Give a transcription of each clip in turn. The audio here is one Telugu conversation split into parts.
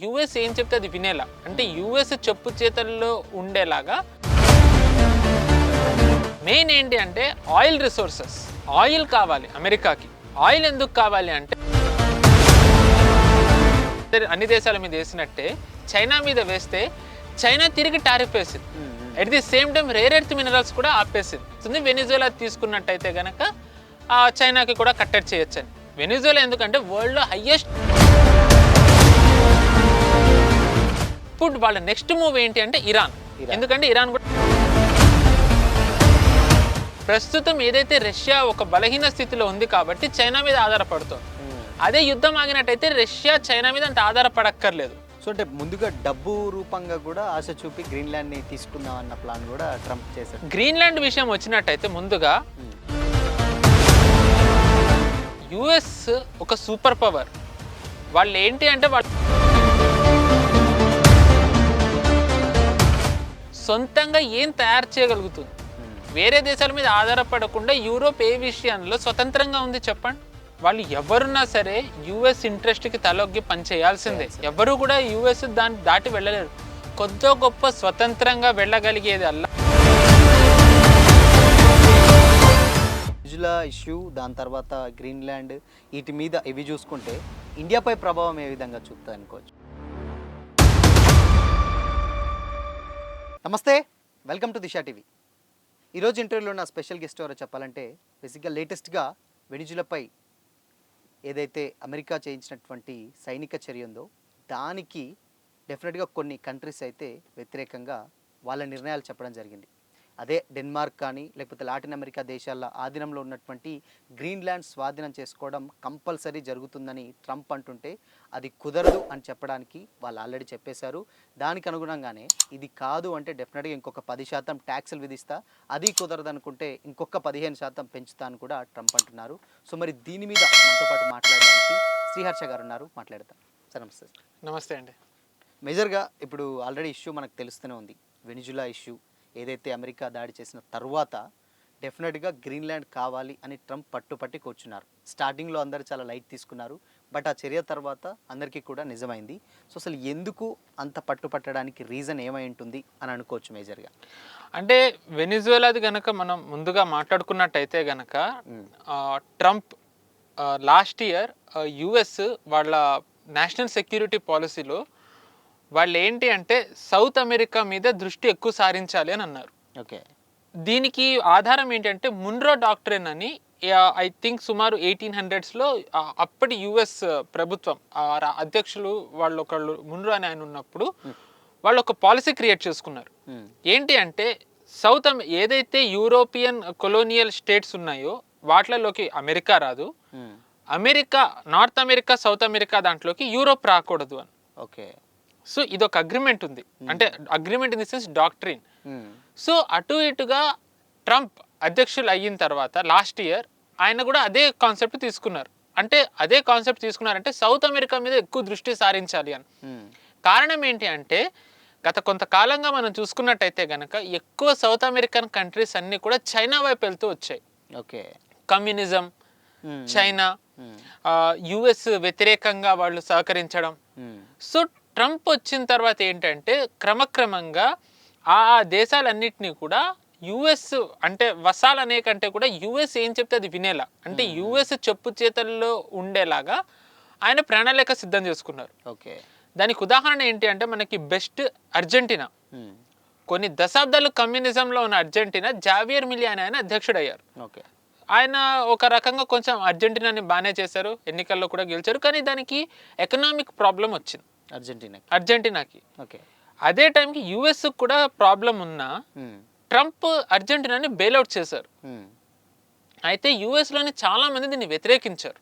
యూఎస్ ఏం చెప్తే అది వినేలా, అంటే యూఎస్ చెప్పు చేతల్లో ఉండేలాగా. మెయిన్ ఏంటి అంటే ఆయిల్ రిసోర్సెస్, ఆయిల్ కావాలి అమెరికాకి. ఆయిల్ ఎందుకు కావాలి అంటే అన్ని దేశాల మీద వేసినట్టే చైనా మీద వేస్తే చైనా తిరిగి టారిఫ్ వేసింది. At the same time rare earth minerals కూడా ఆపేసింది. వెనిజులా తీసుకున్నట్టయితే కనుక చైనాకి కూడా కట్టడి చేయొచ్చని. వెనిజులా ఎందుకంటే వరల్డ్లో హైయెస్ట్. ఇప్పుడు వాళ్ళ నెక్స్ట్ మూవ్ ఏంటి అంటే ఇరాన్. ఎందుకంటే ఇరాన్ కూడా ప్రస్తుతం ఏదైతే రష్యా ఒక బలహీన స్థితిలో ఉంది కాబట్టి చైనా మీద ఆధారపడుతుంది. అదే యుద్ధం ఆగినట్టయితే రష్యా చైనా మీద అంత ఆధారపడక్కర్లేదు. సో అంటే ముందుగా డబ్బు రూపంగా కూడా ఆశ చూపి గ్రీన్లాండ్ని తీసుకుందాం అన్న ప్లాన్ కూడా ట్రంప్ చేశారు. గ్రీన్లాండ్ విషయం వచ్చినట్టయితే ముందుగా యుఎస్ ఒక సూపర్ పవర్. వాళ్ళు ఏంటి అంటే వాళ్ళు సొంతంగా ఏం తయారు చేయగలుగుతుంది. వేరే దేశాల మీద ఆధారపడకుండా యూరోప్ ఏ విషయంలో స్వతంత్రంగా ఉంది చెప్పండి. వాళ్ళు ఎవరున్నా సరే యుఎస్ ఇంట్రెస్ట్కి తలొగ్గి పనిచేయాల్సిందే. ఎవరు కూడా యుఎస్ దాన్ని దాటి వెళ్ళలేరు. కొద్ది గొప్ప స్వతంత్రంగా వెళ్ళగలిగేది అల్లా. వెనిజులా ఇష్యూ, దాని తర్వాత గ్రీన్లాండ్, వీటి మీద ఇవి చూసుకుంటే ఇండియాపై ప్రభావం ఏ విధంగా చూపుతుంది అనుకోవచ్చు. నమస్తే, వెల్కమ్ టు దిశా టీవీ. ఈరోజు ఇంటర్వ్యూలో నా స్పెషల్ గెస్ట్ ఎవరో చెప్పాలంటే బేసిక్గా లేటెస్ట్గా వెనిజులాపై ఏదైతే అమెరికా చేయించినటువంటి సైనిక చర్య ఉందో దానికి డెఫినెట్గా కొన్ని కంట్రీస్ అయితే వ్యతిరేకంగా వాళ్ళ నిర్ణయాలు చెప్పడం జరిగింది. అదే డెన్మార్క్ కానీ లేకపోతే లాటిన్ అమెరికా దేశాల ఆధీనంలో ఉన్నటువంటి గ్రీన్లాండ్ స్వాధీనం చేసుకోవడం కంపల్సరీ జరుగుతుందని ట్రంప్ అంటుంటే అది కుదరదు అని చెప్పడానికి వాళ్ళు ఆల్రెడీ చెప్పేశారు. దానికి అనుగుణంగానే ఇది కాదు అంటే డెఫినెట్గా ఇంకొక 10% ట్యాక్సులు విధిస్తా, అది కుదరదు అనుకుంటే ఇంకొక 15% పెంచుతా అని కూడా ట్రంప్ అంటున్నారు. సో మరి దీని మీద మనతో పాటు మాట్లాడడానికి శ్రీహర్ష గారు ఉన్నారు, మాట్లాడతాం. సార్ నమస్తే. నమస్తే అండి. మేజర్గా ఇప్పుడు ఆల్రెడీ ఇష్యూ మనకు తెలుస్తూనే ఉంది. వెనిజులా ఇష్యూ ఏదైతే అమెరికా దాడి చేసిన తర్వాత డెఫినెట్గా గ్రీన్లాండ్ కావాలి అని ట్రంప్ పట్టుపట్టి కూర్చున్నారు. స్టార్టింగ్లో అందరూ చాలా లైట్ తీసుకున్నారు, బట్ ఆ చర్య తర్వాత అందరికీ కూడా నిజమైంది. సో అసలు ఎందుకు అంత పట్టుపట్టడానికి రీజన్ ఏమై ఉంటుంది అని అనుకోవచ్చు మేజర్గా? అంటే వెనిజులాది కనుక మనం ముందుగా మాట్లాడుకున్నట్టయితే కనుక ట్రంప్ లాస్ట్ ఇయర్ యుఎస్ వాళ్ళ నేషనల్ సెక్యూరిటీ పాలసీలో వాళ్ళు ఏంటి అంటే సౌత్ అమెరికా మీద దృష్టి ఎక్కువ సారించాలి అని అన్నారు. ఓకే. దీనికి ఆధారం ఏంటంటే మున్రో డాక్ట్రిన్ అని ఐ థింక్ సుమారు 1800s అప్పటి యుఎస్ ప్రభుత్వం అధ్యక్షులు వాళ్ళు ఒకళ్ళు మున్రో అని ఆయన ఉన్నప్పుడు వాళ్ళు ఒక పాలసీ క్రియేట్ చేసుకున్నారు. ఏంటి అంటే ఏదైతే యూరోపియన్ కొలోనియల్ స్టేట్స్ ఉన్నాయో వాటిలోకి అమెరికా రాదు, America north America south America దాంట్లోకి యూరోప్ రాకూడదు అని. ఓకే. సో ఇదొక అగ్రిమెంట్ ఉంది, అంటే agreement in the sense doctrine. So అటు ఇటుగా ట్రంప్ అధ్యక్షులు అయిన తర్వాత లాస్ట్ ఇయర్ ఆయన కూడా అదే కాన్సెప్ట్ తీసుకున్నారు. అంటే అదే కాన్సెప్ట్ తీసుకున్నారంటే సౌత్ అమెరికా మీద ఎక్కువ దృష్టి సారించాలి అని. కారణం ఏంటి అంటే గత కొంతకాలంగా మనం చూసుకున్నట్టయితే కనుక ఎక్కువ సౌత్ అమెరికన్ కంట్రీస్ అన్నీ కూడా చైనా వైపు వెళ్తూ వచ్చాయి. ఓకే. కమ్యూనిజం, చైనా, యుఎస్ వ్యతిరేకంగా వాళ్ళు సహకరించడం. సో ట్రంప్ వచ్చిన తర్వాత ఏంటంటే క్రమక్రమంగా ఆ దేశాలన్నింటినీ కూడా యుఎస్ అంటే వసాలనే కంటే కూడా యుఎస్ ఏం చెప్తే అది వినేలా, అంటే యుఎస్ చెప్పు చేతల్లో ఉండేలాగా ఆయన ప్రణాళిక సిద్ధం చేసుకున్నారు. ఓకే. దానికి ఉదాహరణ ఏంటి అంటే మనకి బెస్ట్ అర్జెంటీనా. కొన్ని దశాబ్దాలు కమ్యూనిజంలో ఉన్న అర్జెంటీనా జావియర్ మిలీ ఆయన అధ్యక్షుడయ్యారు. ఓకే. ఆయన ఒక రకంగా కొంచెం అర్జెంటీనాని బాగానే చేశారు, ఎన్నికల్లో కూడా గెలిచారు. కానీ దానికి ఎకనామిక్ ప్రాబ్లం వచ్చింది అర్జెంటీనాకి. ఓకే. అదే టైంకి యుఎస్ కూడా ప్రాబ్లం ఉన్నా ట్రంప్ అర్జెంటీనాని బెయిల్అవుట్ చేశారు. అయితే యుఎస్లోని చాలా మంది దీన్ని వ్యతిరేకించారు.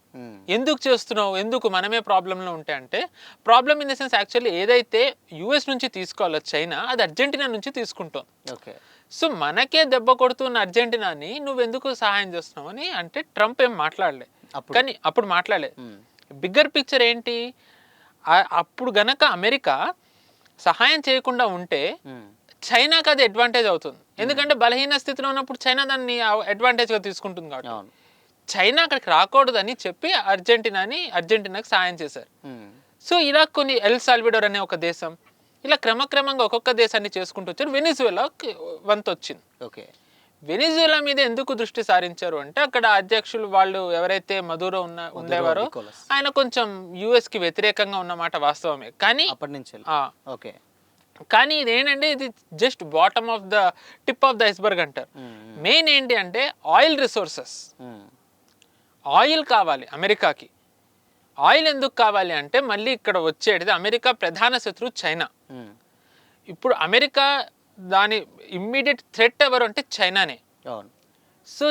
ఎందుకు చేస్తున్నావు, ఎందుకు మనమే ప్రాబ్లంలో ఉంటే అంటే problem in the sense actually ఏదైతే యుఎస్ నుంచి తీసుకోవాలో చైనా అది అర్జెంటీనా నుంచి తీసుకుంటాం. ఓకే. సో మనకే దెబ్బ కొడుతున్న అర్జెంటీనాని నువ్వెందుకు సహాయం చేస్తున్నావు అని అంటే ట్రంప్ ఏం మాట్లాడలే. కానీ అప్పుడు మాట్లాడలే. బిగ్గర్ పిక్చర్ ఏంటి, అప్పుడు గనక అమెరికా సహాయం చేయకుండా ఉంటే చైనాకి అది అడ్వాంటేజ్ అవుతుంది. ఎందుకంటే బలహీన స్థితిలో ఉన్నప్పుడు చైనా దాన్ని అడ్వాంటేజ్గా తీసుకుంటుంది కాబట్టి చైనా అక్కడికి రాకూడదని చెప్పి అర్జెంటీనాకి సహాయం చేశారు. సో ఇలా కొన్ని ఎల్ సాల్విడోర్ అనే ఒక దేశం, ఇలా క్రమక్రమంగా ఒక్కొక్క దేశాన్ని చేసుకుంటూ వచ్చారు. వెనిజువేలాకి వంతు వచ్చింది. ఓకే. వెనిజువేలా మీద ఎందుకు దృష్టి సారించారు అంటే అక్కడ అధ్యక్షులు వాళ్ళు ఎవరైతే మదూరో ఉండేవారో నికోలస్. ఆయన ఆయన కొంచెం యుఎస్ కి వ్యతిరేకంగా ఉన్నమాట వాస్తవమే. కానీ అప్పటి నుంచి ఓకే. కానీ ఇదేంటంటే ఇది just bottom of the tip of the iceberg అంటారు. మెయిన్ ఏంటి అంటే ఆయిల్ రిసోర్సెస్. ఆయిల్ కావాలి అమెరికాకి. ఆయిల్ ఎందుకు కావాలి అంటే మళ్ళీ ఇక్కడ వచ్చేది అమెరికా ప్రధాన శత్రువు చైనా. ఇప్పుడు అమెరికా దాని ఇమ్మీడియట్ థ్రెట్ ఎవరు అంటే చైనానే. సో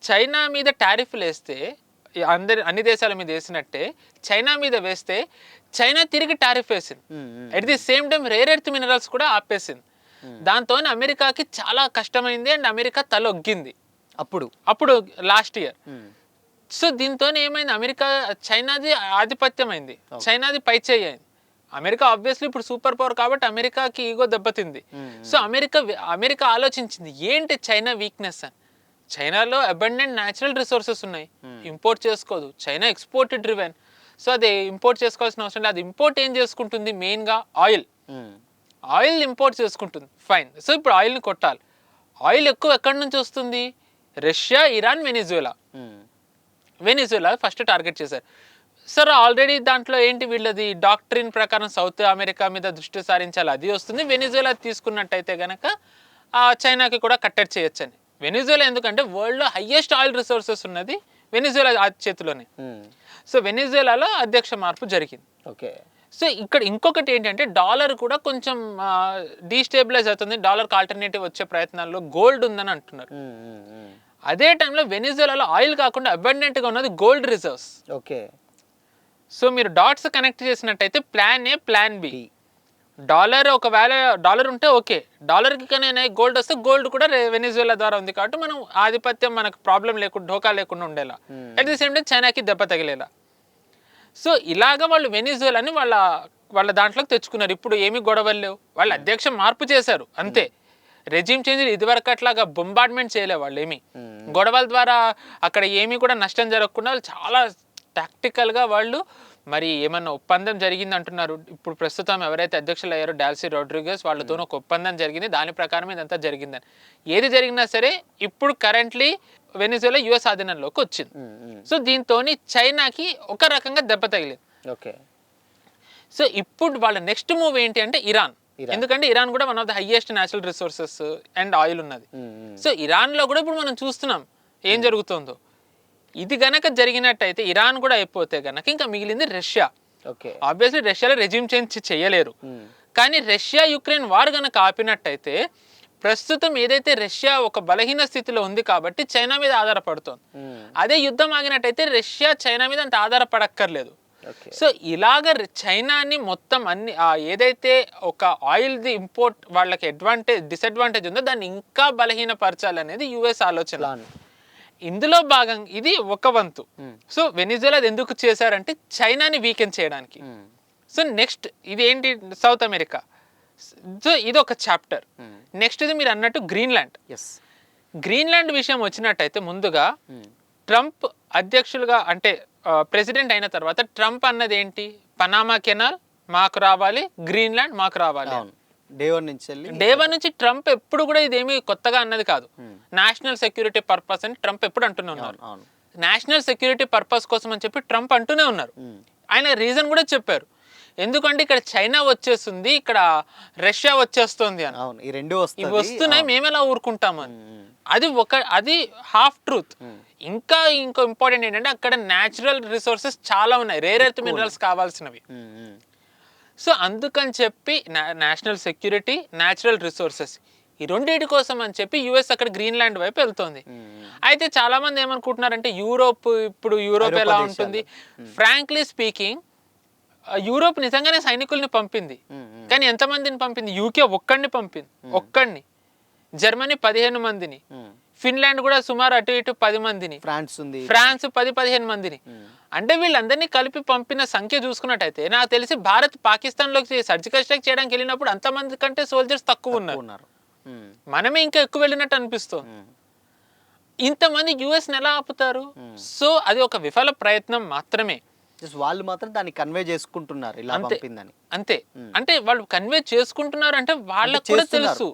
చైనా మీద టారిఫ్లు వేస్తే అన్ని దేశాల మీద వేసినట్టే చైనా మీద వేస్తే చైనా తిరిగి టారిఫ్ వేసింది. At the same time rare earth minerals కూడా ఆపేసింది. దాంతో అమెరికాకి చాలా కష్టమైంది అండ్ అమెరికా తలొగ్గింది అప్పుడు లాస్ట్ ఇయర్. సో దీంతో ఏమైంది, చైనాది ఆధిపత్యమైంది, చైనాది పైచేయి అయింది. అమెరికా ఆబ్వియస్లీ ఇప్పుడు సూపర్ పవర్ కాబట్టి అమెరికాకి ఈగో దెబ్బతింది. సో అమెరికా ఆలోచించింది ఏంటి చైనా వీక్నెస్ అని. చైనాలో అబండెంట్ న్యాచురల్ రిసోర్సెస్ ఉన్నాయి, ఇంపోర్ట్ చేసుకోదు. China export driven. సో అది ఇంపోర్ట్ చేసుకోవాల్సిన అవసరం లేదు. అది ఇంపోర్ట్ ఏం చేసుకుంటుంది, మెయిన్గా ఆయిల్ ఇంపోర్ట్ చేసుకుంటుంది. ఫైన్. సో ఇప్పుడు ఆయిల్ని కొట్టాలి. ఆయిల్ ఎక్కువ ఎక్కడి నుంచి వస్తుంది, Russia, Iran, Venezuela first target చేశారు. సార్ ఆల్రెడీ దాంట్లో ఏంటి వీళ్ళది డాక్ట్రిన్ ప్రకారం సౌత్ అమెరికా మీద దృష్టి సారించాలి, అది వస్తుంది. వెనిజువేలా తీసుకున్నట్టయితే కనుక చైనాకి కూడా కట్టడి చేయొచ్చని. వెనిజువేలా ఎందుకంటే వరల్డ్లో హైయెస్ట్ ఆయిల్ రిసోర్సెస్ ఉన్నది వెనిజువేలా చేతిలోనే. సో వెనిజువేలాలో అధ్యక్ష మార్పు జరిగింది. ఓకే. సో ఇక్కడ ఇంకొకటి ఏంటంటే డాలర్ కూడా కొంచెం డీస్టేబిలైజ్ అవుతుంది. డాలర్కి ఆల్టర్నేటివ్ వచ్చే ప్రయత్నాల్లో గోల్డ్ ఉందని అంటున్నారు. అదే టైంలో వెనిజువేలాలో ఆయిల్ కాకుండా అబండెంట్గా ఉన్నది గోల్డ్ రిజర్వ్స్. ఓకే. సో మీరు డాట్స్ కనెక్ట్ చేసినట్టయితే ప్లాన్ ఏ, ప్లాన్ బి. ఒకవేళ డాలర్ ఉంటే ఓకే, డాలర్కి కానీ గోల్డ్ వస్తే గోల్డ్ కూడా వెనిజువేలా ద్వారా ఉంది కాబట్టి మనం ఆధిపత్యం మనకు ప్రాబ్లం లేకుండా, ఢోకా లేకుండా ఉండేలా. అట్ ది సేమ్ టైం చైనాకి దెబ్బ తగిలేలా. సో ఇలాగ వాళ్ళు వెనిజువేలాని వాళ్ళ దాంట్లోకి తెచ్చుకున్నారు. ఇప్పుడు ఏమీ గొడవలు లేవు. వాళ్ళు అధ్యక్ష మార్పు చేశారు అంతే. రెజిమ్ చేంజ్ ఇదివరకు అట్లాగా బొంబార్డ్మెంట్ చేయలే వాళ్ళు. ఏమి గొడవల ద్వారా అక్కడ ఏమీ కూడా నష్టం జరగకుండా చాలా టాక్టికల్గా వాళ్ళు మరి ఏమన్నా ఒప్పందం జరిగింది అంటున్నారు. ఇప్పుడు ప్రస్తుతం ఎవరైతే అధ్యక్షులు అయ్యారో డాల్సీ రోడ్రిగస్, వాళ్ళతో ఒక ఒప్పందం జరిగింది, దాని ప్రకారం ఇదంతా జరిగిందని. ఏది జరిగినా సరే ఇప్పుడు కరెంట్లీ వెనిజువేలా యుఎస్ ఆధీనంలోకి వచ్చింది. సో దీంతో చైనాకి ఒక రకంగా దెబ్బ తగిలింది. ఓకే. సో ఇప్పుడు వాళ్ళ నెక్స్ట్ మూవ్ ఏంటి అంటే ఇరాన్. ఎందుకంటే ఇరాన్ కూడా one of the highest natural resources and oil ఉన్నది. సో ఇరాన్లో కూడా ఇప్పుడు మనం చూస్తున్నాం ఏం జరుగుతుందో. ఇది గనక జరిగినట్టయితే ఇరాన్ కూడా అయిపోతే గనక ఇంకా మిగిలింది రష్యా. ఆబ్వియస్లీ రష్యాలో రెజిమ్ చేంజ్ చేయలేరు, కానీ రష్యా యుక్రెయిన్ వార్ గనక ఆపినట్టయితే ప్రస్తుతం ఏదైతే రష్యా ఒక బలహీన స్థితిలో ఉంది కాబట్టి చైనా మీద ఆధారపడుతోంది. అదే యుద్ధం ఆగినట్టయితే రష్యా చైనా మీద అంత ఆధారపడక్కర్లేదు. సో ఇలాగ చైనాని మొత్తం ఏదైతే ఒక ఆయిల్ది ఇంపోర్ట్ వాళ్ళకి డిసడ్వాంటేజ్ ఉందో దాన్ని ఇంకా బలహీనపరచాలనేది యుఎస్ ఆలోచన. ఇందులో భాగంగా ఇది ఒక వంతు. సో వెనిజువేలా ఎందుకు చేశారంటే చైనాని వీకెన్ చేయడానికి. సో నెక్స్ట్ ఇది ఏంటి, సౌత్ అమెరికా. సో ఇది ఒక చాప్టర్. నెక్స్ట్ ఇది మీరు అన్నట్టు గ్రీన్లాండ్ విషయం వచ్చినట్టయితే ముందుగా ట్రంప్ అధ్యక్షులుగా అంటే ప్రెసిడెంట్ అయిన తర్వాత ట్రంప్ అన్నది ఏంటి, పనామా కెనాల్ మాకు రావాలి, గ్రీన్లాండ్ మాకు రావాలి. డే వన్ నుంచి ట్రంప్ ఎప్పుడు కూడా ఇదేమి కొత్తగా అన్నది కాదు. నేషనల్ సెక్యూరిటీ పర్పస్ అని ట్రంప్ ఎప్పుడు అంటూనే ఉన్నారు. నేషనల్ సెక్యూరిటీ పర్పస్ కోసం అని చెప్పి ట్రంప్ అంటూనే ఉన్నారు. ఆయన రీజన్ కూడా చెప్పారు, ఎందుకంటే ఇక్కడ చైనా వచ్చేస్తుంది, ఇక్కడ రష్యా వచ్చేస్తుంది అని. ఇవి వస్తున్నాయి, మేము ఎలా ఊరుకుంటామని. అది హాఫ్ ట్రూత్. ఇంకో ఇంపార్టెంట్ ఏంటంటే అక్కడ న్యాచురల్ రిసోర్సెస్ చాలా ఉన్నాయి, రేర్ ఎర్త్ మినరల్స్ కావాల్సినవి. సో అందుకని చెప్పి నేషనల్ సెక్యూరిటీ, న్యాచురల్ రిసోర్సెస్ ఈ రెండింటి కోసం అని చెప్పి యుఎస్ అక్కడ గ్రీన్లాండ్ వైపు వెళ్తుంది. అయితే చాలా మంది ఏమనుకుంటున్నారంటే ఇప్పుడు యూరోప్ ఎలా ఉంటుంది. ఫ్రాంక్లీ స్పీకింగ్ యూరోప్ నిజంగానే సైనికుల్ని పంపింది, కానీ ఎంతమందిని పంపింది, యూకే ఒక్కడిని, జర్మనీ 15 మందిని, ఫిన్లాండ్ కూడా సుమారు అటు ఇటు 10 మందిని, ఫ్రాన్స్ 10-15 మందిని. అంటే వీళ్ళందరినీ కలిపి పంపిన సంఖ్య చూసుకున్నట్టయితే నాకు తెలిసి భారత్ పాకిస్తాన్లోకి సర్జికల్ స్ట్రైక్ చేయడానికి వెళ్ళినప్పుడు అంతమంది కంటే సోల్జర్స్ తక్కువ ఉన్నారు. మనమే ఇంకా ఎక్కువ వెళ్ళినట్టు అనిపిస్తుంది. ఇంతమంది యుఎస్ని ఎలా ఆపుతారు? సో అది ఒక విఫల ప్రయత్నం మాత్రమే. జస్ట్ వాళ్ళు మాత్రం దాన్ని కన్వే చేసుకుంటున్నారు ఇలా అంతే. పంపిందని. అంతే. అంటే వాళ్ళు కన్వే చేసుకుంటున్నారు అంటే వాళ్ళకు కూడా తెలుసు.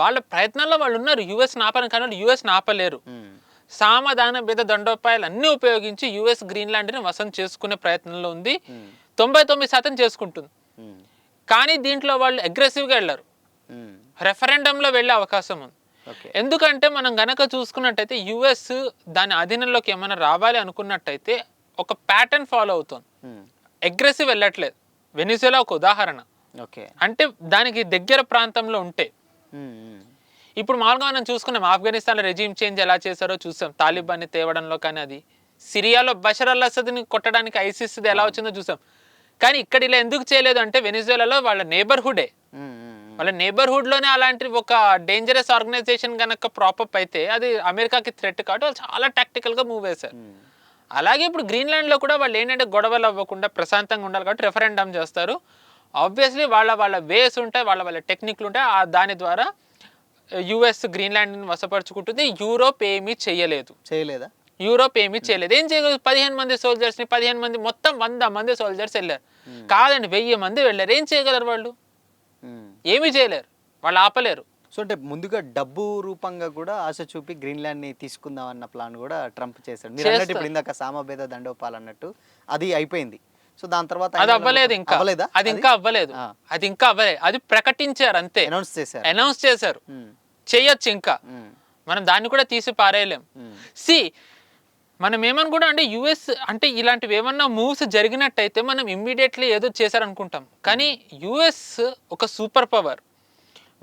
వాళ్ళ ప్రయత్నాల్లో వాళ్ళు ఉన్నారు. యుఎస్ ఆపాలని, కానీ వాళ్ళు యుఎస్ ఆపలేరు. సామధాన భేద దండోపాయాలు అన్ని ఉపయోగించి యుఎస్ గ్రీన్లాండ్ని వశం చేసుకునే ప్రయత్నంలో ఉంది. 99% చేసుకుంటుంది. కానీ దీంట్లో వాళ్ళు అగ్రెసివ్గా వెళ్ళారు. రెఫరెండంలో వెళ్ళే అవకాశం ఉంది. ఎందుకంటే మనం గనక చూసుకున్నట్టయితే యుఎస్ దాని అధీనంలోకి ఏమైనా రావాలి అనుకున్నట్టయితే ఒక ప్యాటర్న్ ఫాలో అవుతుంది. అగ్రెసివ్ వెళ్ళట్లేదు. వెనిజులా ఒక ఉదాహరణ. అంటే దానికి దగ్గర ప్రాంతంలో ఉంటే, ఇప్పుడు మామూలుగా మనం చూసుకున్నాం ఆఫ్ఘనిస్తాన్లో రెజీమ్ చేంజ్ ఎలా చేశారో చూసాం, తాలిబాన్ని తేవడంలో. కానీ అది సిరియాలో బషర్ అల్ అసద్ని కొట్టడానికి ఐసిస్ ఎలా వచ్చిందో చూసాం. కానీ ఇక్కడ ఇలా ఎందుకు చేయలేదు అంటే వెనిజులాలో వాళ్ళ నేబర్హుడే, వాళ్ళ నేబర్హుడ్లోనే అలాంటి ఒక డేంజరస్ ఆర్గనైజేషన్ కనుక ప్రాపప్ అయితే అది అమెరికాకి థ్రెట్ కాబట్టి వాళ్ళు చాలా టాక్టికల్గా మూవ్ వేశారు. అలాగే ఇప్పుడు గ్రీన్లాండ్లో కూడా వాళ్ళు ఏంటంటే గొడవలు అవ్వకుండా ప్రశాంతంగా ఉండాలి కాబట్టి రెఫరెండం చేస్తారు. ఆబ్వియస్లీ వాళ్ళ వేస్ ఉంటాయి, వాళ్ళ టెక్నిక్లు ఉంటాయి. దాని ద్వారా యుఎస్ గ్రీన్లాండ్ని వశపరుచుకుంటుంది. యూరోప్ ఏమీ చేయలేదా? యూరోప్ ఏమీ చేయలేదు. ఏం చేయలేదు? 15 మంది సోల్జర్స్ని, 15 మంది మొత్తం 100 మంది సోల్జర్స్ వెళ్ళారు. కాదండి, 1000 మంది వెళ్ళారు. ఏం చేయగలరు వాళ్ళు? ఏమీ చేయలేరు. వాళ్ళు ఆపలేరు. సో అంటే ముందుగా డబ్బు రూపంగా కూడా ఆశ చూపి గ్రీన్లాండ్ని తీసుకుందాం అన్న ప్లాన్ కూడా ట్రంప్ చేశాడు. మీరు అన్నట్టు ఇప్పుడు ఇందాక సామభేద దండోపాలు అన్నట్టు అది అయిపోయింది. సో దాని తర్వాత అది అవ్వలేదు. అది ఇంకా అవ్వలేదు. అది ప్రకటించారు అంతే, అనౌన్స్ చేశారు. చేయొచ్చు, ఇంకా మనం దాన్ని కూడా తీసి పారేయలేం. మనం ఏమనుకుంటాం అంటే యుఎస్ అంటే ఇలాంటివి ఏమన్నా మూవ్స్ జరిగినట్టయితే మనం ఇమ్మీడియట్లీ ఏదో చేశారనుకుంటాం. కానీ యుఎస్ ఒక సూపర్ పవర్.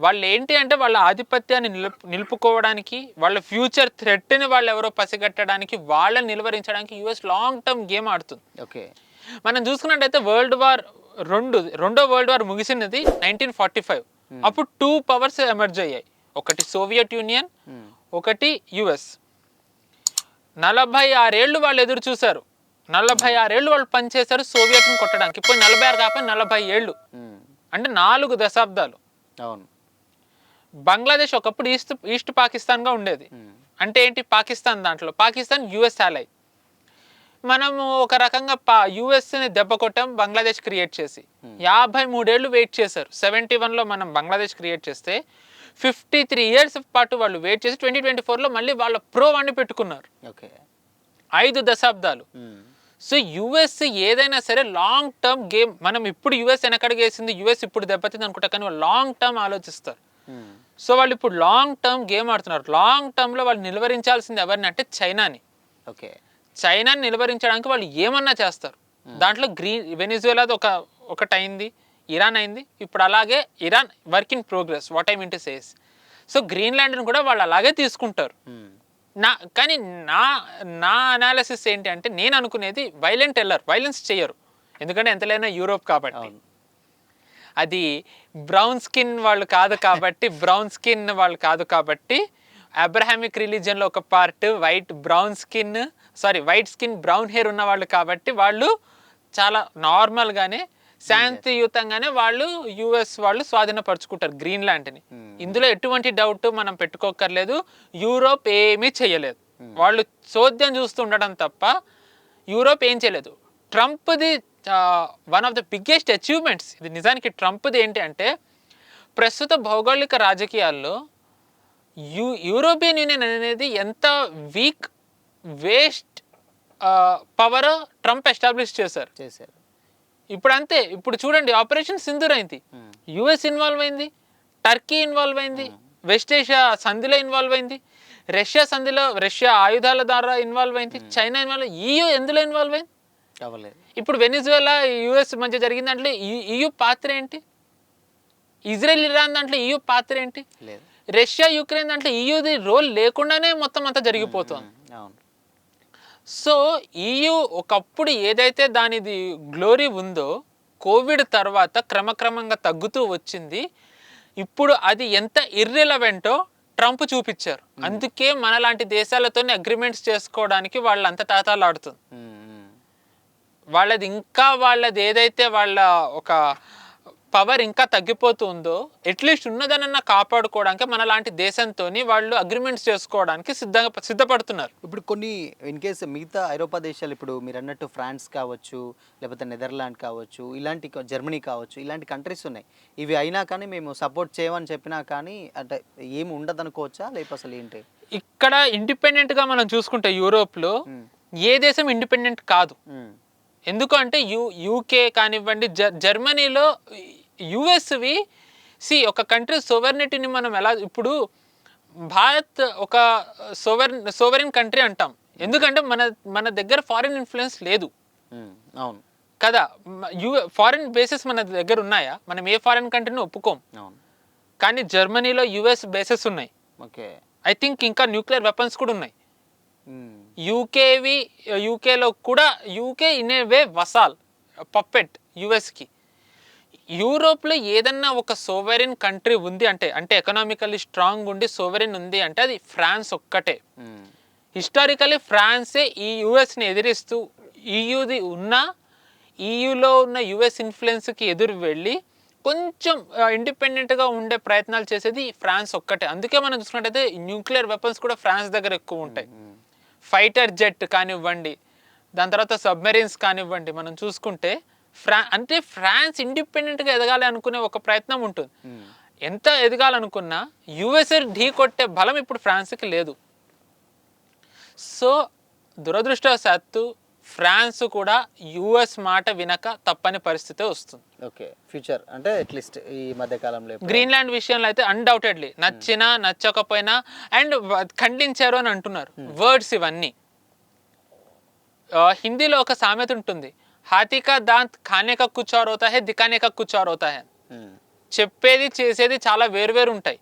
వాళ్ళు ఏంటి అంటే వాళ్ళ ఆధిపత్యాన్ని నిలుపుకోవడానికి, వాళ్ళ ఫ్యూచర్ థ్రెట్ని వాళ్ళు ఎవరో పసిగట్టడానికి, వాళ్ళని నిలువరించడానికి యుఎస్ లాంగ్ టర్మ్ గేమ్ ఆడుతుంది. మనం చూసుకున్నట్టయితే రెండో వరల్డ్ వార్ ముగిసినది 1945. అప్పుడు 2 పవర్స్ ఎమర్జ్ అయ్యాయి. ఒకటి సోవియట్ యూనియన్, ఒకటి యుఎస్. 46 ఏళ్ళు వాళ్ళు ఎదురు చూశారు. 46 ఏళ్ళు వాళ్ళు పనిచేశారు సోవియట్ని కొట్టడానికి. ఇప్పుడు 46 కాకపోతే 40 ఏళ్ళు, అంటే 4 దశాబ్దాలు. బంగ్లాదేశ్ ఒకప్పుడు ఈస్ట్ పాకిస్తాన్గా ఉండేది. అంటే ఏంటి? పాకిస్తాన్ యుఎస్ అలై. మనము ఒక రకంగా యుఎస్ని దెబ్బ కొట్టాం బంగ్లాదేశ్ క్రియేట్ చేసి. 53 ఏళ్ళు వెయిట్ చేశారు. 71లో మనం బంగ్లాదేశ్ క్రియేట్ చేస్తే 53 ఇయర్స్ పాటు వాళ్ళు వెయిట్ చేసి 2024లో మళ్ళీ వాళ్ళ వాడిని పెట్టుకున్నారు. 5 దశాబ్దాలు. సో యుఎస్ ఏదైనా సరే లాంగ్ టర్మ్ గేమ్. మనం ఇప్పుడు యుఎస్ వెనకడికి వేసింది, యుఎస్ ఇప్పుడు దెబ్బతింది అనుకుంటా, కానీ వాళ్ళు లాంగ్ టర్మ్ ఆలోచిస్తారు. సో వాళ్ళు ఇప్పుడు లాంగ్ టర్మ్ గేమ్ ఆడుతున్నారు. లాంగ్ టర్మ్లో వాళ్ళు నిలువరించాల్సింది ఎవరిని అంటే చైనాని. చైనాని నిలువరించడానికి వాళ్ళు ఏమన్నా చేస్తారు. దాంట్లో వెనిజులాది ఒకటి అయింది, ఇరాన్ అయింది. ఇప్పుడు అలాగే Iran work in progress, what I mean to says. So గ్రీన్లాండ్ని కూడా వాళ్ళు అలాగే తీసుకుంటారు. కానీ నా అనాలిసిస్ ఏంటి అంటే, నేను అనుకునేది వైలెన్స్ చేయరు. ఎందుకంటే ఎంతలైనా యూరోప్ కాబట్టి, అది బ్రౌన్ స్కిన్ వాళ్ళు కాదు కాబట్టి అబ్రహామిక్ రిలీజియన్లో ఒక part white skin brown hair ఉన్న వాళ్ళు కాబట్టి వాళ్ళు చాలా నార్మల్గానే శాంతియుతంగానే వాళ్ళు యుఎస్ వాళ్ళు స్వాధీనపరుచుకుంటారు గ్రీన్లాండ్ని. ఇందులో ఎటువంటి డౌట్ మనం పెట్టుకోకర్లేదు. యూరోప్ ఏమీ చేయలేదు. వాళ్ళు చోద్యం చూస్తూ ఉండడం తప్ప యూరోప్ ఏం చేయలేదు. ట్రంప్ది one of the biggest achievements ఇది. నిజానికి ట్రంప్ది ఏంటి అంటే, ప్రస్తుత భౌగోళిక రాజకీయాల్లో యూరోపియన్ యూనియన్ అనేది ఎంత వేస్ట్ పవర్ ట్రంప్ ఎస్టాబ్లిష్ చేశారు. ఇప్పుడు అంతే. ఇప్పుడు చూడండి, ఆపరేషన్ సింధూర్ అయింది, యుఎస్ ఇన్వాల్వ్ అయింది, టర్కీ ఇన్వాల్వ్ అయింది, వెస్ట్ ఏషియా సంధిలో ఇన్వాల్వ్ అయింది, రష్యా ఆయుధాల ద్వారా ఇన్వాల్వ్ అయింది, చైనా ఇన్వాల్వ్ అయింది, EU ఎందులో ఇన్వాల్వ్ అయింది? ఇప్పుడు వెనిజులా యుఎస్ మధ్య జరిగిన దాంట్లో EU పాత్ర ఏంటి? ఇజ్రాయెల్ ఇరాన్ దాంట్లో EU పాత్ర ఏంటి? రష్యా యుక్రెయిన్ దాంట్లో EUది రోల్ లేకుండానే మొత్తం అంతా జరిగిపోతుంది. సో EU ఒకప్పుడు ఏదైతే దానిది గ్లోరీ ఉందో కోవిడ్ తర్వాత క్రమక్రమంగా తగ్గుతూ వచ్చింది. ఇప్పుడు అది ఎంత ఇర్రెలవెంటో ట్రంప్ చూపించారు. అందుకే మనలాంటి దేశాలతోనే అగ్రిమెంట్స్ చేసుకోవడానికి వాళ్ళంత తాతాలాడుతుంది. వాళ్ళది ఏదైతే వాళ్ళ ఒక పవర్ ఇంకా తగ్గిపోతుందో అట్లీస్ట్ ఉన్నదనన్నా కాపాడుకోవడానికి మన లాంటి దేశంతో వాళ్ళు అగ్రిమెంట్స్ చేసుకోవడానికి సిద్ధపడుతున్నారు. ఇప్పుడు కొన్ని ఇన్ కేసు మిగతా ఐరోపా దేశాలు, ఇప్పుడు మీరు అన్నట్టు ఫ్రాన్స్ కావచ్చు, లేకపోతే నెదర్లాండ్ కావచ్చు, ఇలాంటి జర్మనీ కావచ్చు, ఇలాంటి కంట్రీస్ ఉన్నాయి. ఇవి అయినా కానీ మేము సపోర్ట్ చేయమని చెప్పినా కానీ అంటే ఏమి ఉండదు అనుకోవచ్చా, లేకపోతే అసలు ఏంటి? ఇక్కడ ఇండిపెండెంట్గా మనం చూసుకుంటే యూరోప్లో ఏ దేశం ఇండిపెండెంట్ కాదు. ఎందుకు అంటే యూకే కానివ్వండి, జర్మనీలో యుఎస్వి ఒక కంట్రీ సోవర్నిటీని మనం ఎలా, ఇప్పుడు భారత్ ఒక సోవరెన్ కంట్రీ అంటాం ఎందుకంటే మన దగ్గర ఫారిన్ ఇన్ఫ్లుయెన్స్ లేదు. అవును కదా, ఫారిన్ బేసెస్ మన దగ్గర ఉన్నాయా? మనం ఏ ఫారిన్ కంట్రీని ఒప్పుకోం. కానీ జర్మనీలో యుఎస్ బేసెస్ ఉన్నాయి. ఓకే, ఐ థింక్ ఇంకా న్యూక్లియర్ వెపన్స్ కూడా ఉన్నాయి. యూకేలో కూడా UK in a way vassal puppet యుఎస్కి. యూరోప్లో ఏదన్నా ఒక సోవరెన్ కంట్రీ ఉంది అంటే ఎకనామికల్లీ స్ట్రాంగ్ ఉండి సోవరెన్ ఉంది అంటే అది ఫ్రాన్స్ ఒక్కటే. హిస్టారికలీ ఫ్రాన్సే ఈ యుఎస్ని ఎదిరిస్తూ ఈయూది ఉన్నా ఈయూలో ఉన్న యుఎస్ ఇన్ఫ్లుయెన్స్కి ఎదురు వెళ్ళి కొంచెం ఇండిపెండెంట్గా ఉండే ప్రయత్నాలు చేసేది ఫ్రాన్స్ ఒక్కటే. అందుకే మనం చూసుకున్నట్టయితే న్యూక్లియర్ వెపన్స్ కూడా ఫ్రాన్స్ దగ్గర ఎక్కువ ఉంటాయి. ఫైటర్ జెట్ కానివ్వండి, దాని తర్వాత సబ్మెరీన్స్ కానివ్వండి, మనం చూసుకుంటే అంటే ఫ్రాన్స్ ఇండిపెండెంట్గా ఎదగాలి అనుకునే ఒక ప్రయత్నం ఉంటుంది. ఎంత ఎదగాలనుకున్నా యుఎస్ఏ ఢీ కొట్టే బలం ఇప్పుడు ఫ్రాన్స్కి లేదు. సో దురదృష్టవశాత్తు ఫ్రాన్స్ కూడా యుఎస్ మాట వినక తప్పని పరిస్థితే వస్తుంది. ఓకే, ఫ్యూచర్ అంటే అట్లీస్ట్ ఈ మధ్య కాలంలో గ్రీన్లాండ్ విషయంలో అయితే అన్డౌటెడ్లీ నచ్చినా నచ్చకపోయినా అండ్ ఖండించారు అని అంటున్నారు. వర్డ్స్ ఇవన్నీ హిందీలో ఒక సామెత ఉంటుంది, హాతీకా దాంత్ ఖానే కా కుచ్ ఔర్ హోతా హై దిఖానే కా కుచ్ ఔర్ హోతా హై. చెప్పేది చేసేది చాలా వేరువేరు ఉంటాయి.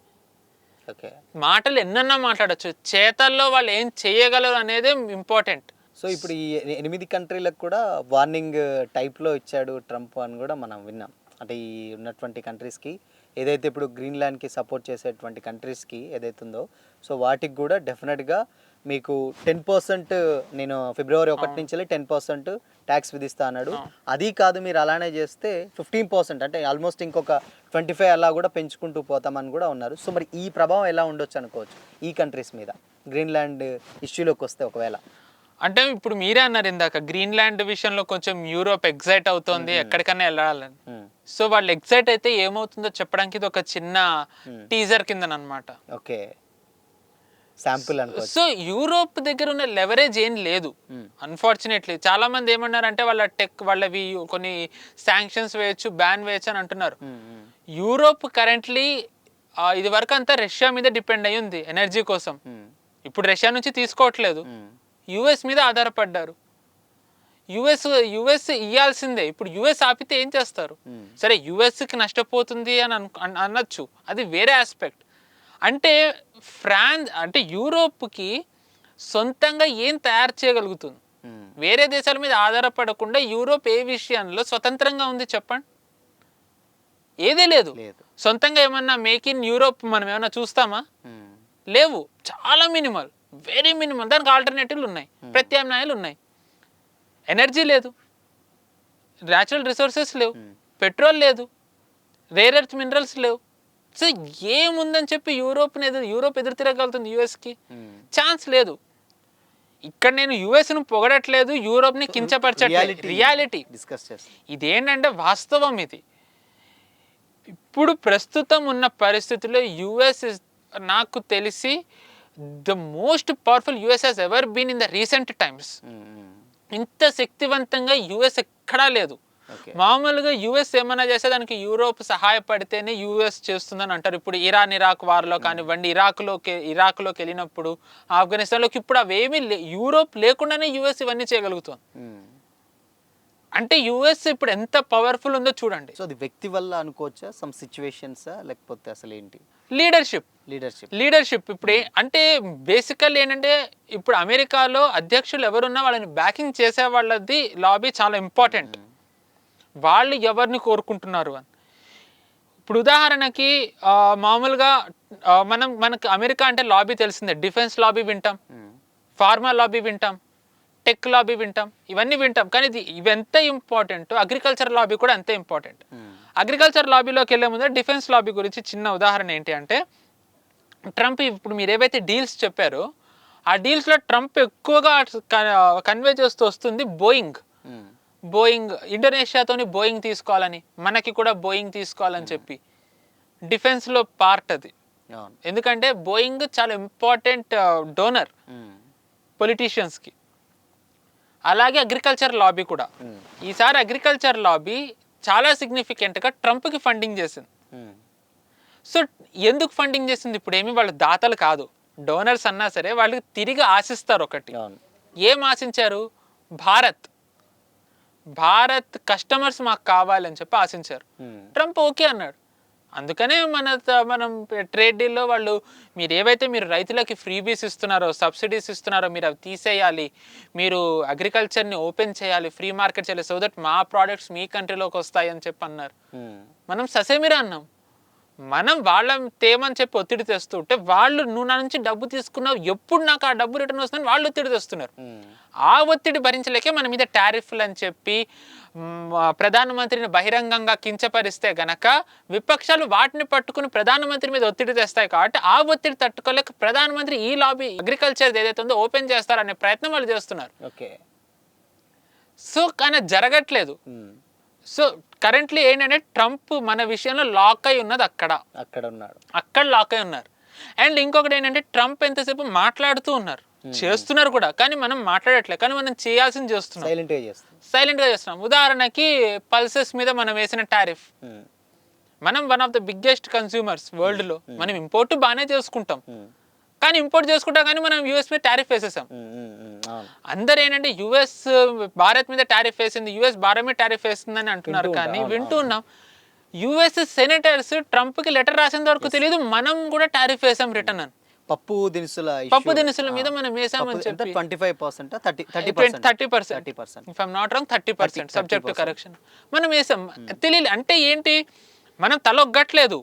మాటలు ఎన్నన్నా మాట్లాడచ్చు, చేతల్లో వాళ్ళు ఏం చేయగలరు అనేది ఇంపార్టెంట్. సో ఇప్పుడు ఈ 8 కంట్రీలకు కూడా వార్నింగ్ టైప్లో ఇచ్చాడు ట్రంప్ అని కూడా మనం విన్నాం. అంటే ఈ ఉన్నటువంటి కంట్రీస్కి ఏదైతే ఇప్పుడు గ్రీన్లాండ్కి సపోర్ట్ చేసేటువంటి కంట్రీస్కి ఏదైతే ఉందో, సో వాటికి కూడా డెఫినెట్గా మీకు 10% నేను ఫిబ్రవరి 1 నుంచి 10% ట్యాక్స్ విధిస్తా అన్నాడు. అది కాదు మీరు అలానే చేస్తే 15% అంటే ఆల్మోస్ట్ ఇంకొక 25 అలా కూడా పెంచుకుంటూ పోతామని కూడా ఉన్నారు. సో మరి ఈ ప్రభావం ఎలా ఉండొచ్చు అనుకోవచ్చు ఈ కంట్రీస్ మీద గ్రీన్లాండ్ ఇష్యూలోకి వస్తే ఒకవేళ? అంటే ఇప్పుడు మీరే అన్నారు ఇందాక గ్రీన్లాండ్ విషయంలో కొంచెం యూరోప్ ఎగ్జైట్ అవుతోంది ఎక్కడికన్నా వెళ్ళాలని. సో వాళ్ళు ఎగ్జైట్ అయితే ఏమవుతుందో చెప్పడానికి ఇది ఒక చిన్న టీజర్ కిందనమాట. ఓకే, శాంపుల్ అనుకోవచ్చు. సో యూరోప్ దగ్గర ఉన్న లెవరేజ్ ఏం లేదు అన్ఫార్చునేట్లీ. చాలా మంది ఏమన్నారంటే వాళ్ళవి కొన్ని శాంక్షన్స్ వేయచ్చు, బ్యాన్ వేయచ్చు అని అంటున్నారు. యూరోప్ కరెంట్లీ ఇది వరకు అంతా రష్యా మీద డిపెండ్ అయ్యి ఉంది ఎనర్జీ కోసం. ఇప్పుడు రష్యా నుంచి తీసుకోవట్లేదు, యుఎస్ మీద ఆధారపడ్డారు. యుఎస్ ఇవ్వాల్సిందే. ఇప్పుడు యుఎస్ ఆపితే ఏం చేస్తారు? సరే యుఎస్కి నష్టపోతుంది అని అనొచ్చు, అది వేరే ఆస్పెక్ట్. అంటే అంటే యూరోప్కి సొంతంగా ఏం తయారు చేయగలుగుతుంది? వేరే దేశాల మీద ఆధారపడకుండా యూరోప్ ఏ విషయంలో స్వతంత్రంగా ఉంది చెప్పండి? ఏదే లేదు. సొంతంగా ఏమన్నా మేక్ ఇన్ యూరోప్ మనం ఏమన్నా చూస్తామా? లేవు, చాలా మినిమల్, వెరీ మినిమల్. దానికి ఆల్టర్నేటివ్లు ఉన్నాయి, ప్రత్యామ్నాయాలు ఉన్నాయి. ఎనర్జీ లేదు, న్యాచురల్ రిసోర్సెస్ లేవు, పెట్రోల్ లేదు, రేర్ ఎర్త్ మినరల్స్ లేవు. సో ఏముందని చెప్పి యూరోప్ ఎదురు తిరగలుగుతుంది యుఎస్కి? ఛాన్స్ లేదు. ఇక్కడ నేను యుఎస్ను పొగడట్లేదు, యూరోప్ని కించపరచట్లేదు, రియాలిటీ డిస్కస్ చేస్తాను. ఇదేంటంటే వాస్తవం. ఇది ఇప్పుడు ప్రస్తుతం ఉన్న పరిస్థితుల్లో యుఎస్ నాకు తెలిసి the most powerful US has ever been in the recent times. ఇంత శక్తివంతంగా యుఎస్ ఎక్కడా లేదు. మామూలుగా యుఎస్ ఏమైనా చేస్తే దానికి యూరోప్ సహాయపడితేనే యుఎస్ చేస్తుందని అంటారు. ఇప్పుడు ఇరాక్ వార్లో కానివ్వండి, ఇరాక్లోకి వెళ్ళినప్పుడు, ఆఫ్ఘనిస్తాన్లోకి, ఇప్పుడు అవేమీ యూరోప్ లేకుండానే యుఎస్ ఇవన్నీ చేయగలుగుతుంది. అంటే యుఎస్ ఇప్పుడు ఎంత పవర్ఫుల్ ఉందో చూడండి. సో అది వ్యక్తి వల్ల అనుకోవచ్చా, సమ్ సిచ్యువేషన్సా, లేకపోతే అసలు ఏంటి? లీడర్షిప్ ఇప్పుడు అంటే బేసికల్ ఏంటంటే ఇప్పుడు అమెరికాలో అధ్యక్షులు ఎవరున్నా వాళ్ళని బ్యాకింగ్ చేసే వాళ్ళది లాబీ చాలా ఇంపార్టెంట్. వాళ్ళు ఎవరిని కోరుకుంటున్నారు అని. ఇప్పుడు ఉదాహరణకి మామూలుగా మనకు అమెరికా అంటే లాబీ తెలిసిందే. డిఫెన్స్ లాబీ వింటాం, ఫార్మా లాబీ వింటాం, టెక్ లాబీ వింటాం, ఇవన్నీ వింటాం. కానీ ఇవి ఎంత ఇంపార్టెంట్, అగ్రికల్చర్ లాబీ కూడా అంతే ఇంపార్టెంట్. అగ్రికల్చర్ లాబీలోకి వెళ్ళే ముందు డిఫెన్స్ లాబీ గురించి చిన్న ఉదాహరణ ఏంటి అంటే, ట్రంప్ ఇప్పుడు మీరు ఏవైతే డీల్స్ చెప్పారో ఆ డీల్స్లో ట్రంప్ ఎక్కువగా కన్వే చేస్తూ వస్తుంది బోయింగ్ ఇండోనేషియాతోని బోయింగ్ తీసుకోవాలని, మనకి కూడా బోయింగ్ తీసుకోవాలని చెప్పి. డిఫెన్స్లో పార్ట్ అది. ఎందుకంటే బోయింగ్ చాలా ఇంపార్టెంట్ డోనర్ పొలిటీషియన్స్కి. అలాగే అగ్రికల్చర్ లాబీ కూడా. ఈసారి అగ్రికల్చర్ లాబీ చాలా సిగ్నిఫికెంట్గా ట్రంప్కి ఫండింగ్ చేసింది. సో ఎందుకు ఫండింగ్ చేసింది? ఇప్పుడు ఏమి వాళ్ళు దాతలు కాదు, డోనర్స్ అన్నా సరే వాళ్ళు తిరిగి ఆశిస్తారు. ఒకటి ఏం ఆశించారు? భారత్ కస్టమర్స్ మాకు కావాలని చెప్పి ఆశించారు. ట్రంప్ ఓకే అన్నాడు. అందుకనే మనం ట్రేడ్ డీల్లో వాళ్ళు మీరు రైతులకి ఫ్రీబీస్ ఇస్తున్నారో, సబ్సిడీస్ ఇస్తున్నారో మీరు అవి తీసేయాలి, మీరు అగ్రికల్చర్ని ఓపెన్ చేయాలి, ఫ్రీ మార్కెట్ చేయాలి, సో దట్ మా ప్రోడక్ట్స్ మీ కంట్రీలోకి వస్తాయి అని చెప్పి అన్నారు. మనం ససేమిరా అన్నాం. మనం వాళ్ళని తేమని చెప్పి ఒత్తిడి తెస్తుంటే వాళ్ళు నువ్వు నా నుంచి డబ్బు తీసుకున్నావు, ఎప్పుడు నాకు ఆ డబ్బు రిటర్న్ వస్తుందని వాళ్ళు ఒత్తిడి తెస్తున్నారు. ఆ ఒత్తిడి భరించలేకే మన మీద టారిఫ్లు అని చెప్పి ప్రధానమంత్రిని బహిరంగంగా కించపరిస్తే గనక విపక్షాలు వాటిని పట్టుకుని ప్రధానమంత్రి మీద ఒత్తిడి తెస్తాయి. కాబట్టి ఆ ఒత్తిడి తట్టుకోలేక ప్రధానమంత్రి ఈ లాబీ అగ్రికల్చర్ ఏదైతే ఉందో ఓపెన్ చేస్తారనే ప్రయత్నం వాళ్ళు చేస్తున్నారు. సో కానీ జరగట్లేదు. సో కరెంట్లీ ఏంటంటే ట్రంప్ మన విషయంలో లాక్ అయి ఉన్నది అక్కడ లాక్ అయి ఉన్నారు. అండ్ ఇంకొకటి ఏంటంటే ట్రంప్ ఎంతసేపు మాట్లాడుతూ ఉన్నారు, చేస్తున్నారు కూడా, కానీ మనం మాట్లాడట్లేదు, కానీ మనం చేయాల్సింది చేస్తున్నాం, సైలెంట్గా చేస్తున్నాం. ఉదాహరణకి పల్సెస్ మీద మనం వేసిన టారిఫ్, మనం one of the biggest consumers వరల్డ్లో, మనం ఇంపోర్ట్ బాగానే చేసుకుంటాం, కానీ ఇంపోర్ట్ చేసుకుంటాం కానీ మనం యూఎస్ మీద టారిఫ్ వేసేసాం. అందరు ఏంటంటే యుఎస్ భారత్ మీద టారిఫ్ వేసింది, యుఎస్ భారత్ మీద టారిఫ్ వేస్తుందని అంటున్నారు. కానీ వింటూ ఉన్నాం యుఎస్ సెనేటర్స్ ట్రంప్కి లెటర్ రాసేంత వరకు తెలియదు మనం కూడా టారిఫ్ వేసాం రిటర్న్ అని. పప్పు దినుసుల మీద మనం వేసామని చెప్పి 30%, if I'm not wrong 30% subject to correction మనం వేసాం. తెలియదు అంటే ఏంటి, మనం తలొగ్గట్లేదు.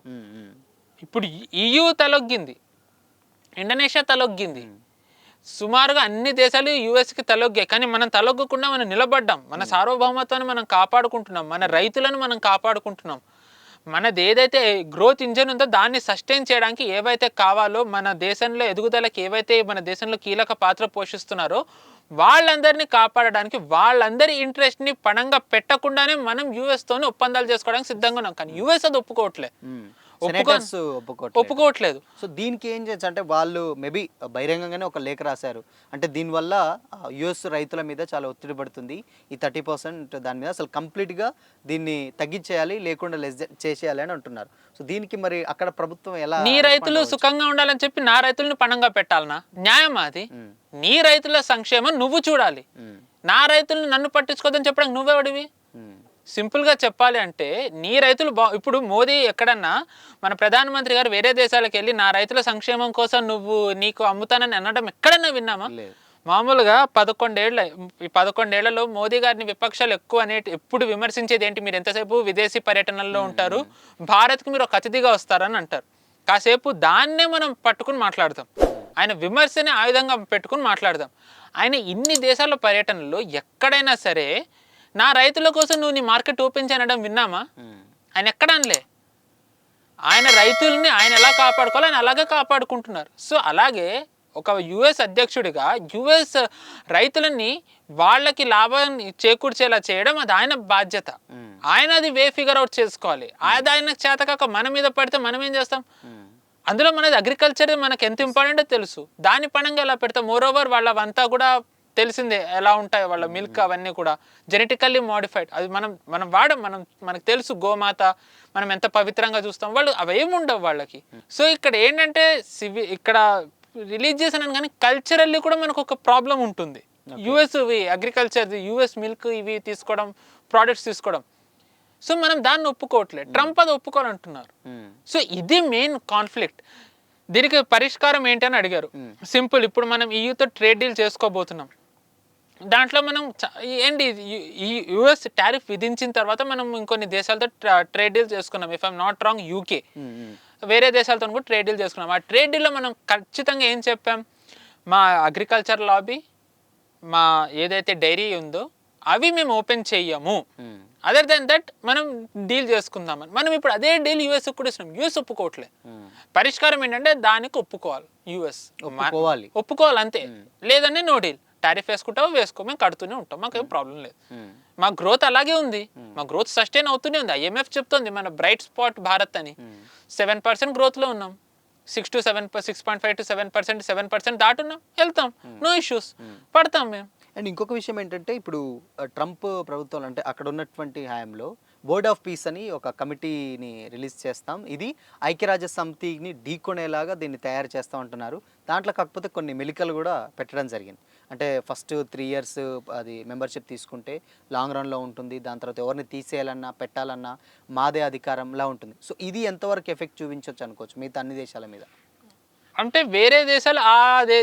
ఇప్పుడు EU తలొగ్గింది, ఇండోనేషియా తలొగ్గింది, సుమారుగా అన్ని దేశాలు యుఎస్కి తలొగ్గాయి. కానీ మనం తలొగ్గకుండా మనం నిలబడ్డాం, మన సార్వభౌమత్వాన్ని మనం కాపాడుకుంటున్నాం, మన రైతులను మనం కాపాడుకుంటున్నాం. మనది ఏదైతే గ్రోత్ ఇంజన్ ఉందో దాన్ని సస్టైన్ చేయడానికి ఏవైతే కావాలో, మన దేశంలో ఎదుగుదలకి ఏవైతే మన దేశంలో కీలక పాత్ర పోషిస్తున్నారో వాళ్ళందరినీ కాపాడడానికి, వాళ్ళందరి ఇంట్రెస్ట్ని పణంగా పెట్టకుండానే మనం యుఎస్తోనే ఒప్పందాలు చేసుకోవడానికి సిద్ధంగా ఉన్నాం. కానీ యుఎస్ అది ఒప్పుకోవట్లేదు. సో దీనికి ఏం చేయొచ్చు అంటే వాళ్ళు మేబీ బహిరంగంగానే ఒక లేఖ రాశారు. అంటే దీనివల్ల యుఎస్ రైతుల మీద చాలా ఒత్తిడి పడుతుంది, ఈ 30% దాని మీద అసలు కంప్లీట్గా దీన్ని తగ్గించేయాలి, లేకుండా లెస్ చేసేయాలి అని అంటున్నారు. సో దీనికి మరి అక్కడ ప్రభుత్వం ఎలా, నీ రైతులు సుఖంగా ఉండాలని చెప్పి నా రైతులను పణంగా పెట్టాలనా? న్యాయం అది? నీ రైతుల సంక్షేమం నువ్వు చూడాలి, నా రైతులను నన్ను పట్టించుకోదని చెప్పడానికి నువ్వెవడివి? సింపుల్గా చెప్పాలి అంటే నీ రైతులు ఇప్పుడు మోదీ ఎక్కడన్నా మన ప్రధానమంత్రి గారు వేరే దేశాలకు వెళ్ళి నా రైతుల సంక్షేమం కోసం నీకు అమ్ముతానని అనడం ఎక్కడన్నా విన్నామా? మామూలుగా 11 ఏళ్లలో మోదీ గారిని విపక్షాలు ఎక్కువ ఎప్పుడు విమర్శించేది ఏంటి, మీరు ఎంతసేపు విదేశీ పర్యటనల్లో ఉంటారు, భారత్కి మీరు ఒక అతిథిగా వస్తారని అంటారు. కాసేపు దాన్నే మనం పట్టుకుని మాట్లాడతాం, ఆయన విమర్శని ఆయుధంగా పెట్టుకుని మాట్లాడదాం. ఆయన ఇన్ని దేశాల పర్యటనలో ఎక్కడైనా సరే నా రైతుల కోసం నువ్వు నీ మార్కెట్ ఓపెన్ చేయడం విన్నామా? ఆయన ఎక్కడ అనలే. ఆయన రైతుల్ని ఆయన ఎలా కాపాడుకోవాలో ఆయన అలాగే కాపాడుకుంటున్నారు. సో అలాగే ఒక యుఎస్ అధ్యక్షుడిగా యుఎస్ రైతులని వాళ్ళకి లాభాన్ని చేకూర్చేలా చేయడం అది ఆయన బాధ్యత. ఆయన అది ఫిగర్ అవుట్ చేసుకోవాలి. అది ఆయనకు చేతకాక మన మీద పడితే మనం ఏం చేస్తాం? అందులో మనది అగ్రికల్చర్ మనకు ఎంత ఇంపార్టెంటో తెలుసు, దాని పణంగా ఎలా పెడతాం? మోరోవర్ వాళ్ళవంతా కూడా తెలిసిందే ఎలా ఉంటాయి వాళ్ళ మిల్క్, అవన్నీ కూడా జెనెటికల్లీ మోడిఫైడ్. అది మనం వాడం, మనకు తెలుసు గోమాత మనం ఎంత పవిత్రంగా చూస్తాం, వాళ్ళు అవేముండవు వాళ్ళకి. సో ఇక్కడ ఏంటంటే ఇక్కడ రిలీజియస్ అని కానీ కల్చరల్లీ కూడా మనకు ఒక ప్రాబ్లం ఉంటుంది. యుఎస్ అగ్రికల్చర్, యుఎస్ మిల్క్ ఇవి తీసుకోవడం, ప్రోడక్ట్స్ తీసుకోవడం, సో మనం దాన్ని ఒప్పుకోవట్లేదు, ట్రంప్ అది ఒప్పుకోవాలంటున్నారు. సో ఇది మెయిన్ కాన్ఫ్లిక్ట్. దీనికి పరిష్కారం ఏంటని అడిగారు. సింపుల్, ఇప్పుడు మనం ఈయూతో ట్రేడ్ డీల్ చేసుకోబోతున్నాం, దాంట్లో మనం ఏంటి ఈ యుఎస్ టారిఫ్ విధించిన తర్వాత మనం ఇంకొన్ని దేశాలతో ట్రేడ్ డీల్ చేసుకున్నాం. If I'm not wrong UK, వేరే దేశాలతో కూడా ట్రేడ్ డీల్ చేసుకున్నాం. ఆ ట్రేడ్ డీల్లో మనం ఖచ్చితంగా ఏం చెప్పాం, మా అగ్రికల్చర్ లాబీ, మా ఏదైతే డైరీ ఉందో అవి మేము ఓపెన్ చెయ్యము అదర్ దెన్ దట్ మనం డీల్ చేసుకుందామని. మనం ఇప్పుడు అదే డీల్ యూఎస్ కూడా ఇస్తున్నాం. యూఎస్ ఒప్పుకోవట్లే. పరిష్కారం ఏంటంటే దానికి ఒప్పుకోవాలి యూఎస్. ఒప్పుకోవాలి అంతే. లేదంటే నో డీల్. టారిఫ్ వేసుకుంటావో వేసుకో, మేము కడుతూనే ఉంటాం, మాకేం ప్రాబ్లం లేదు. మా గ్రోత్ అలాగే ఉంది, మా గ్రోత్ సస్టైన్ అవుతూనే ఉంది. IMF చెప్తుంది మన బ్రైట్ స్పాట్ భారత్ అని. 7% గ్రోత్లో ఉన్నాం. 6.5 to 7%, 7% దాటున్నాం, వెళ్తాం, నో ఇష్యూస్, పడతాం మేము. అండ్ ఇంకొక విషయం ఏంటంటే ఇప్పుడు ట్రంప్ ప్రభుత్వం అంటే అక్కడ ఉన్నటువంటి హయాంలో బోర్డ్ ఆఫ్ పీస్ అని ఒక కమిటీని రిలీజ్ చేస్తాం, ఇది ఐక్యరాజ్య సమితిని ఢీకొనేలాగా దీన్ని తయారు చేస్తూ ఉంటున్నారు. దాంట్లో కాకపోతే కొన్ని మెలికలు కూడా పెట్టడం జరిగింది. అంటే ఫస్ట్ 3 years అది మెంబర్షిప్ తీసుకుంటే లాంగ్ రన్లో ఉంటుంది, దాని తర్వాత ఎవరిని తీసేయాలన్నా పెట్టాలన్నా మాదే అధికారంలా ఉంటుంది. సో ఇది ఎంతవరకు ఎఫెక్ట్ చూపించవచ్చు అనుకోవచ్చు మిగతా అన్ని దేశాల మీద? అంటే వేరే దేశాలు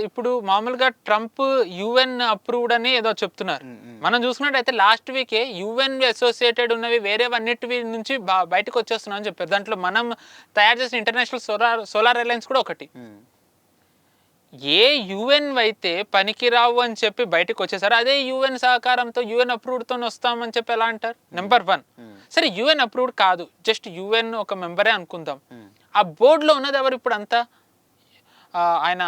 ఇప్పుడు మామూలుగా ట్రంప్ UN అప్రూవ్డ్ అని ఏదో చెప్తున్నారు. మనం చూసుకున్నట్టయితే లాస్ట్ వీకే UN అసోసియేటెడ్ ఉన్నవి వేరేవన్నిటి నుంచి బయటకు వచ్చేస్తున్నాం అని చెప్పారు. దాంట్లో మనం తయారు చేసిన ఇంటర్నేషనల్ సోలార్ అలయన్స్ కూడా ఒకటి. ఏ UN అయితే పనికిరావు అని చెప్పి బయటకు వచ్చేసారు, అదే UN సహకారంతో UN అప్రూవ్డ్తో వస్తామని చెప్పి ఎలా అంటారు? నెంబర్ 1. సరే UN అప్రూవ్డ్ కాదు, జస్ట్ UN ఒక మెంబరే అనుకుందాం. ఆ బోర్డులో ఉన్నది ఎవరు ఇప్పుడు అంతా? ఆయన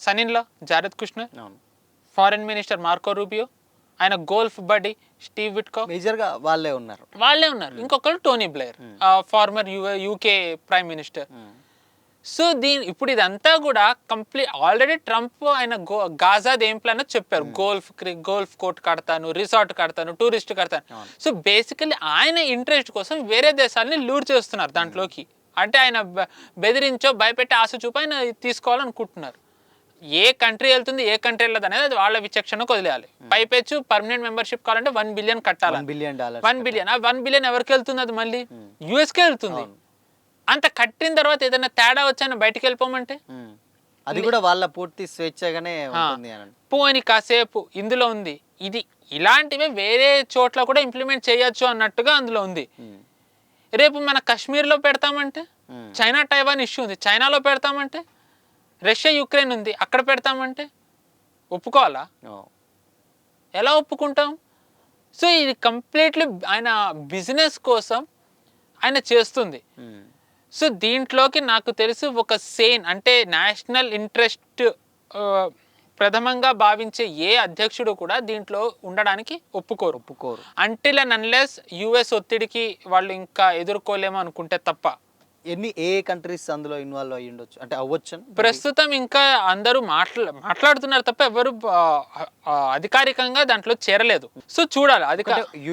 son in law Jared Kushner, foreign minister Marco Rubio, ఆయన గోల్ఫ్ బడ్డీ స్టీవ్ విట్కో, మేజర్గా వాళ్ళే ఉన్నారు. ఇంకొకరు Tony Blair, former UK prime minister. So ఇప్పుడు ఇదంతా కూడా కంప్లీట్ ఆల్రెడీ ట్రంప్ ఆయన గాజాది ఏం ప్లాన్ చెప్పారు. గోల్ఫ్ కోర్ట్ కడతాను, రిసార్ట్ కడతాను, టూరిస్ట్ కడతాను. సో బేసికలీ ఆయన ఇంట్రెస్ట్ కోసం వేరే దేశాలని లూర్ చేస్తున్నారు దాంట్లోకి. అంటే ఆయన బెదిరించో భయపెట్టి ఆశ చూపి ఆయన తీసుకోవాలనుకుంటున్నారు. ఏ కంట్రీ వెళ్తుంది, ఏ కంట్రీ వెళ్ళదు అనేది అది వాళ్ళ విచక్షణకు వదిలేయాలి. పైపెచ్చు పర్మనెంట్ మెంబర్షిప్ కావాలంటే $1 billion కట్టాలి. $1 billion. ఆ $1 billion ఎవరికి వెళ్తుంది? అది మళ్ళీ యూఎస్కే వెళ్తుంది. అంత కట్టిన తర్వాత ఏదైనా తేడా వచ్చాయని బయటికి వెళ్ళిపోమంటే అది కూడా వాళ్ళ పూర్తి స్వేచ్ఛగానే ఉంటుంది. పోని కాసేపు ఇందులో ఉంది, ఇది ఇలాంటివే వేరే చోట్ల కూడా ఇంప్లిమెంట్ చేయొచ్చు అన్నట్టుగా అందులో ఉంది. రేపు మన కాశ్మీర్లో పెడతామంటే, చైనా టైవాన్ ఇష్యూ ఉంది, చైనాలో పెడతామంటే, రష్యా యుక్రెయిన్ ఉంది, అక్కడ పెడతామంటే ఒప్పుకోవాలా? ఎలా ఒప్పుకుంటాం? సో ఇది కంప్లీట్లీ ఆయన బిజినెస్ కోసం ఆయన చేస్తుంది. సో దీంట్లోకి నాకు తెలిసి ఒక అంటే నేషనల్ ఇంట్రెస్ట్ ప్రథమంగా భావించే ఏ అధ్యక్షుడు కూడా దీంట్లో ఉండడానికి ఒప్పుకోరు. అంటిల్ అండ్ అన్లెస్ US ఒత్తిడికి వాళ్ళు ఇంకా ఎదుర్కోలేమో అనుకుంటే తప్ప. ఏ కంట్రీస్ అందులో ఇన్వాల్వ్ అయ్యి ఉండొచ్చు అంటే అవ్వచ్చు? ప్రస్తుతం ఇంకా అందరూ మాట్లాడుతున్నారు తప్ప ఎవరు అధికారికంగా దాంట్లో చేరలేదు. సో చూడాలి.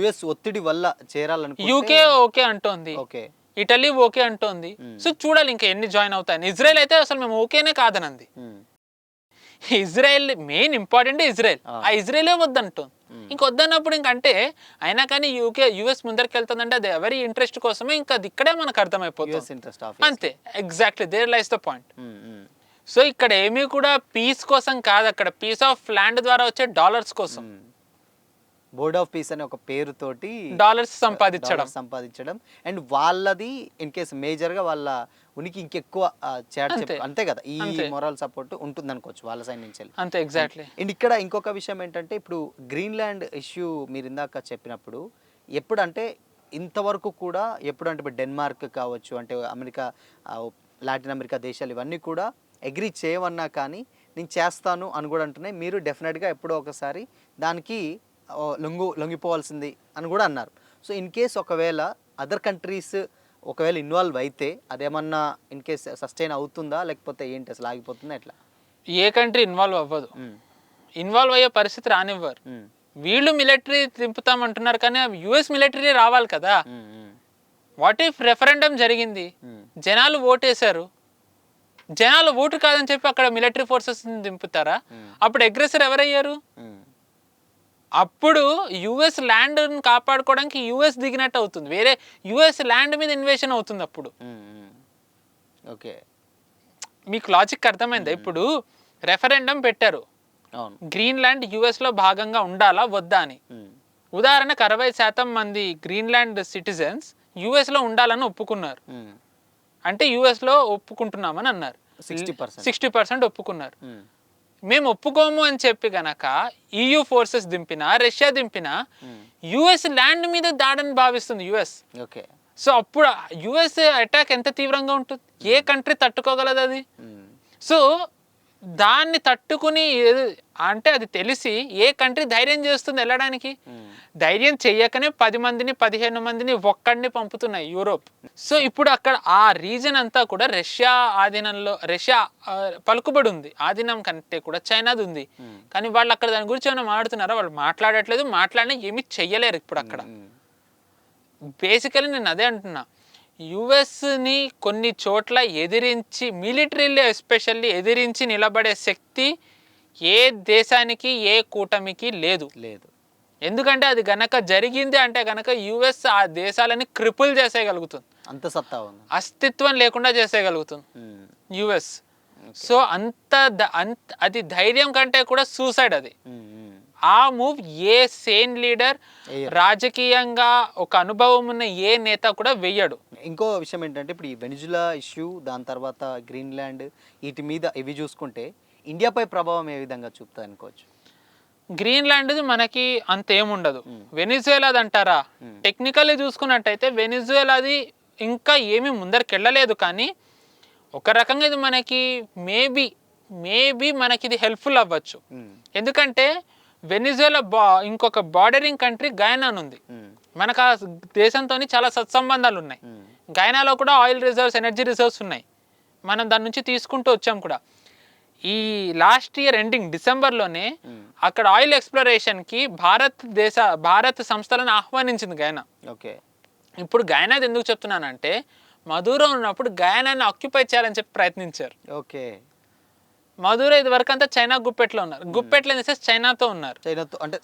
US ఒత్తిడి వల్ల చేరాలనుకుంటే UK ఓకే అంటోంది, ఇటలీ ఓకే అంటోంది. సో చూడాలి ఇంకా ఎన్ని జాయిన్ అవుతాయని. ఇజ్రాయెల్ అయితే అసలు మేము ఓకేనే కాదనంది. ఇజ్రాయెల్ మెయిన్ ఇంపార్టెంట్ ఇజ్రాయెల్, ఆ ఇజ్రాయెలే వద్దంటుంది. ఇంకొద్దన్నప్పుడు ఇంకంటే అయినా కానీ US ముందరికి వెళ్తుందంటే అది ఎవరి ఇంట్రెస్ట్ కోసమే, ఇంకా అది ఇక్కడే మనకు అర్థమైపోతుంది అంతే. Exactly there lies the point. So ఇక్కడ ఏమీ కూడా పీస్ కోసం కాదు, అక్కడ పీస్ ఆఫ్ ల్యాండ్ ద్వారా వచ్చే డాలర్స్ కోసం. బోర్డ్ ఆఫ్ పీస్ అనే ఒక పేరుతోటి డాలర్స్ సంపాదించడం అండ్ వాళ్ళది ఇన్ కేస్ మేజర్గా వాళ్ళ ఉనికి ఇంకెక్కువ అంతే కదా, ఈ మొరల్ సపోర్ట్ ఉంటుంది అనుకోవచ్చు వాళ్ళ సైడ్ నుంచి. అంతే ఎగ్జాక్ట్లీ. అండ్ ఇక్కడ ఇంకొక విషయం ఏంటంటే ఇప్పుడు గ్రీన్లాండ్ ఇష్యూ మీరు ఇందాక చెప్పినప్పుడు ఎప్పుడంటే ఇంతవరకు కూడా ఎప్పుడంటే ఇప్పుడు డెన్మార్క్ కావచ్చు, అంటే అమెరికా, లాటిన్ అమెరికా దేశాలు ఇవన్నీ కూడా అగ్రీ చేయవన్నా కానీ నేను చేస్తాను అని కూడా అంటున్నాయి. మీరు డెఫినెట్గా ఎప్పుడో ఒకసారి దానికి లొంగిపోవాల్సింది అని కూడా అన్నారు. సో ఇన్ కేస్ ఒకవేళ అదర్ కంట్రీస్ ఒకవేళ ఇన్వాల్వ్ అయితే అదేమన్నా ఇన్ కేస్ సస్టైన్ అవుతుందా లేకపోతే ఏంటి అసలు ఆగిపోతుందా ఎట్లా? ఏ కంట్రీ ఇన్వాల్వ్ అవ్వదు, ఇన్వాల్వ్ అయ్యే పరిస్థితి రానివ్వరు. వీళ్ళు మిలిటరీ దింపుతామంటున్నారు కానీ US మిలిటరీ రావాలి కదా. వాట్ ఇఫ్ రెఫరెండం జరిగింది, జనాలు ఓటేశారు, జనాలు ఓటు కాదని చెప్పి అక్కడ మిలిటరీ ఫోర్సెస్ దింపుతారా? అప్పుడు అగ్రెసర్ ఎవరయ్యారు? అప్పుడు US ల్యాండ్ కాపాడుకోవడానికి US దిగినట్టు అవుతుంది, వేరే US ల్యాండ్ మీద ఇన్వేషన్ అవుతుంది అప్పుడు. ఓకే, మీకు లాజిక్ అర్థమైందా? ఇప్పుడు రెఫరెండం పెట్టారు, గ్రీన్లాండ్ US లో భాగంగా ఉండాలా వద్దా అని. ఉదాహరణకు 60% మంది గ్రీన్లాండ్ సిటిజన్స్ US లో ఉండాలని ఒప్పుకున్నారు. అంటే US లో ఒప్పుకుంటున్నామని అన్నారు. 60% ఒప్పుకున్నారు. మేము ఒప్పుకోము అని చెప్పి గనక EU ఫోర్సెస్ దింపినా, రష్యా దింపినా యుఎస్ ల్యాండ్ మీద దాడని భావిస్తుంది యుఎస్. ఓకే. సో అప్పుడు యుఎస్ అటాక్ ఎంత తీవ్రంగా ఉంటుంది, ఏ కంట్రీ తట్టుకోగలదు అది? సో దాన్ని తట్టుకుని అంటే అది తెలిసి ఏ కంట్రీ ధైర్యం చేస్తుంది వెళ్ళడానికి? ధైర్యం చెయ్యకనే 10 మందిని 15 మందిని ఒక్కడిని పంపుతున్నాయి యూరోప్. సో ఇప్పుడు అక్కడ ఆ రీజన్ అంతా కూడా రష్యా ఆధీనంలో, రష్యా పలుకుబడి ఉంది, ఆధీనం కంటే కూడా చైనాది ఉంది. కానీ వాళ్ళు అక్కడ దాని గురించి ఏమైనా మాట్లాడుతున్నారా? వాళ్ళు మాట్లాడట్లేదు, మాట్లాడినా ఏమీ చెయ్యలేరు ఇప్పుడు అక్కడ. బేసికలీ నేను అదే అంటున్నా, యుఎస్ని కొన్ని చోట్ల ఎదిరించి, మిలిటరీలో ఎస్పెషల్లీ ఎదిరించి నిలబడే శక్తి ఏ దేశానికి, ఏ కూటమికి లేదు. ఎందుకంటే అది గనక జరిగింది అంటే గనక యుఎస్ ఆ దేశాలని క్రిపుల్ చేసేయగలుగుతుంది, అంత సత్తా ఉంది, అస్తిత్వం లేకుండా చేసేయగలుగుతుంది యుఎస్. సో అది ధైర్యం కంటే కూడా సూసైడ్ అది. ఆ మూవ్ ఏ సేన్ లీడర్, రాజకీయంగా ఒక అనుభవం ఉన్న ఏ నేత కూడా వెయ్యడు. ఇంకో విషయం ఏంటంటే ఇప్పుడు ఈ వెనిజులా ఇష్యూ, దాని తర్వాత గ్రీన్లాండ్, వీటి మీద ఇవి చూసుకుంటే ఇండియాపై ప్రభావం ఏ విధంగా చూపుతుంది అనుకోవచ్చు? గ్రీన్లాండ్ మనకి అంత ఏముండదు. వెనిజువేలాది అంటారా, టెక్నికల్లీ చూసుకున్నట్టయితే వెనిజువేలాది ఇంకా ఏమీ ముందరికి వెళ్ళలేదు. కానీ ఒక రకంగా ఇది మనకి మేబీ మనకి ఇది హెల్ప్ఫుల్ అవ్వచ్చు. ఎందుకంటే వెనిజువేలా ఇంకొక బార్డరింగ్ కంట్రీ గయానా ఉంది. మనకు ఆ దేశంతో చాలా సత్సంబంధాలు ఉన్నాయి. గయానాలో కూడా ఆయిల్ రిజర్వ్స్, ఎనర్జీ రిజర్వ్స్ ఉన్నాయి. మనం దాని నుంచి తీసుకుంటూ వచ్చాం కూడా. ఈ లాస్ట్ ఇయర్ ఎండింగ్ డిసెంబర్లోనే అక్కడ ఆయిల్ ఎక్స్ప్లోరేషన్కి భారత్ సంస్థలను ఆహ్వానించింది గయానా. ఓకే. ఇప్పుడు గయానాది ఎందుకు చెప్తున్నానంటే, మధురో ఉన్నప్పుడు గయానాని ఆక్యుపై చేయాలని చెప్పి ప్రయత్నించారు. ఓకే. మధుర ఇది వరకు అంతా చైనా గుప్పెట్లో ఉన్నారు. గుప్పెట్లో చైనాతో ఉన్నారు, చైనాతో అంటే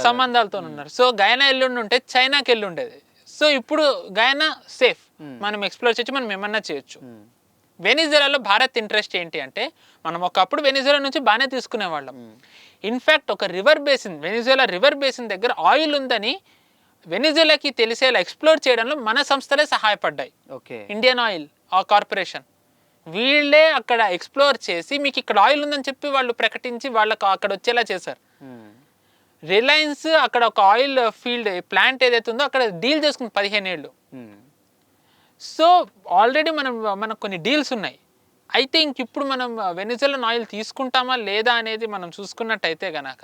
సంబంధాలతో ఉన్నారు. సో గయానా ఎల్లుండి ఉంటే చైనాకి ఎల్లుండేది. సో ఇప్పుడు గయానా సేఫ్, మనం ఎక్స్ప్లోర్ చేయొచ్చు, మనం ఏమన్నా చేయొచ్చు. వెనిజువేలాలో భారత్ ఇంట్రెస్ట్ ఏంటి అంటే, మనం ఒకప్పుడు వెనిజువేలా నుంచి బాగానే తీసుకునేవాళ్ళం. ఇన్ఫ్యాక్ట్ ఒక river basin, Venezuela river basin దగ్గర ఆయిల్ ఉందని వెనిజువేలాకి తెలిసేలా ఎక్స్ప్లోర్ చేయడంలో మన సంస్థలే సహాయపడ్డాయి. ఇండియన్ ఆయిల్ కార్పొరేషన్ వీళ్ళే అక్కడ ఎక్స్ప్లోర్ చేసి మీకు ఇక్కడ ఆయిల్ ఉందని చెప్పి వాళ్ళు ప్రకటించి వాళ్ళకు అక్కడ వచ్చేలా చేశారు. రిలయన్స్ అక్కడ ఒక ఆయిల్ ఫీల్డ్ ప్లాంట్ ఏదైతే ఉందో అక్కడ డీల్ చేసుకుంది 15 ఏళ్ళు. సో ఆల్రెడీ మనకు కొన్ని డీల్స్ ఉన్నాయి. అయితే ఇంక ఇప్పుడు మనం వెనిజువేలా ఆయిల్ తీసుకుంటామా లేదా అనేది మనం చూసుకున్నట్టయితే గనక,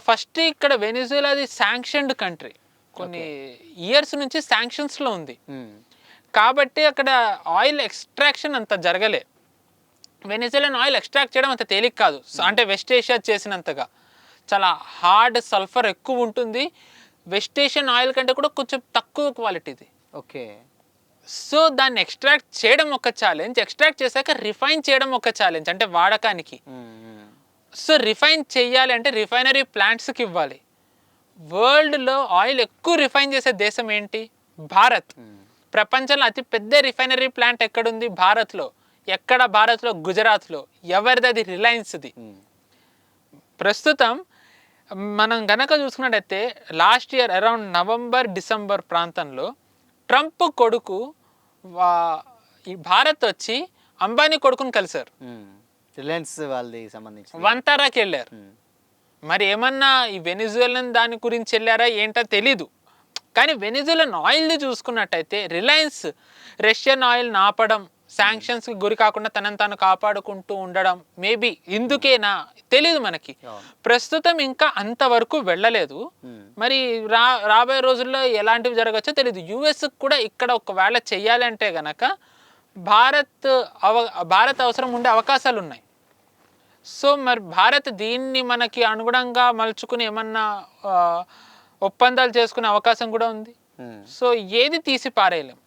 ఫస్ట్ ఇక్కడ వెనిజువేలాది శాంక్షన్డ్ కంట్రీ, కొన్ని ఇయర్స్ నుంచి శాంక్షన్స్లో ఉంది. కాబట్టి అక్కడ ఆయిల్ ఎక్స్ట్రాక్షన్ అంత జరగలే. వెనిజువేలాన్ ఆయిల్ ఎక్స్ట్రాక్ట్ చేయడం అంత తేలిక కాదు. అంటే వెస్ట్ ఏషియా చేసినంతగా చాలా హార్డ్, సల్ఫర్ ఎక్కువ ఉంటుంది. వెస్ట్ ఏషియన్ ఆయిల్ కంటే కూడా కొంచెం తక్కువ క్వాలిటీది. ఓకే. సో దాన్ని ఎక్స్ట్రాక్ట్ చేయడం ఒక ఛాలెంజ్, ఎక్స్ట్రాక్ట్ చేశాక రిఫైన్ చేయడం ఒక ఛాలెంజ్, అంటే వాడకానికి. సో రిఫైన్ చేయాలి అంటే రిఫైనరీ ప్లాంట్స్కి ఇవ్వాలి. వరల్డ్లో ఆయిల్ ఎక్కువ రిఫైన్ చేసే దేశం ఏంటి? భారత్. ప్రపంచంలో అతి పెద్ద రిఫైనరీ ప్లాంట్ ఎక్కడుంది? భారత్లో. ఎక్కడ? భారత్లో గుజరాత్లో. ఎవరిది? అది రిలయన్స్ది. ప్రస్తుతం మనం గనక చూసుకున్నట్టయితే last year around November, December ప్రాంతంలో ట్రంప్ కొడుకు ఈ భారత్ వచ్చి అంబానీ కొడుకుని కలిశారు. రిలయన్స్ వాళ్ళది సంబంధించి వంతారాకి వెళ్ళారు. మరి ఏమన్నా ఈ వెనిజువేలన్ దాని గురించి వెళ్ళారా ఏంటో తెలీదు. కానీ వెనిజువేలన్ ఆయిల్ని చూసుకున్నట్టయితే రిలయన్స్ రష్యన్ ఆయిల్ ఆపడం, శాంక్షన్స్కి గురి కాకుండా తనని తాను కాపాడుకుంటూ ఉండడం, మేబీ ఇందుకేనా తెలీదు మనకి. ప్రస్తుతం ఇంకా అంతవరకు వెళ్ళలేదు. మరి రాబోయే రోజుల్లో ఎలాంటివి జరగచ్చో తెలీదు. యుఎస్కి కూడా ఇక్కడ ఒకవేళ చెయ్యాలంటే గనక భారత్ అవసరం ఉండే అవకాశాలు ఉన్నాయి. సో మరి భారత్ దీన్ని మనకి అనుగుణంగా మలుచుకుని ఏమన్నా ఒప్పందాలు చేసుకునే అవకాశం కూడా ఉంది. సో ఏది తీసి పారేయలేం,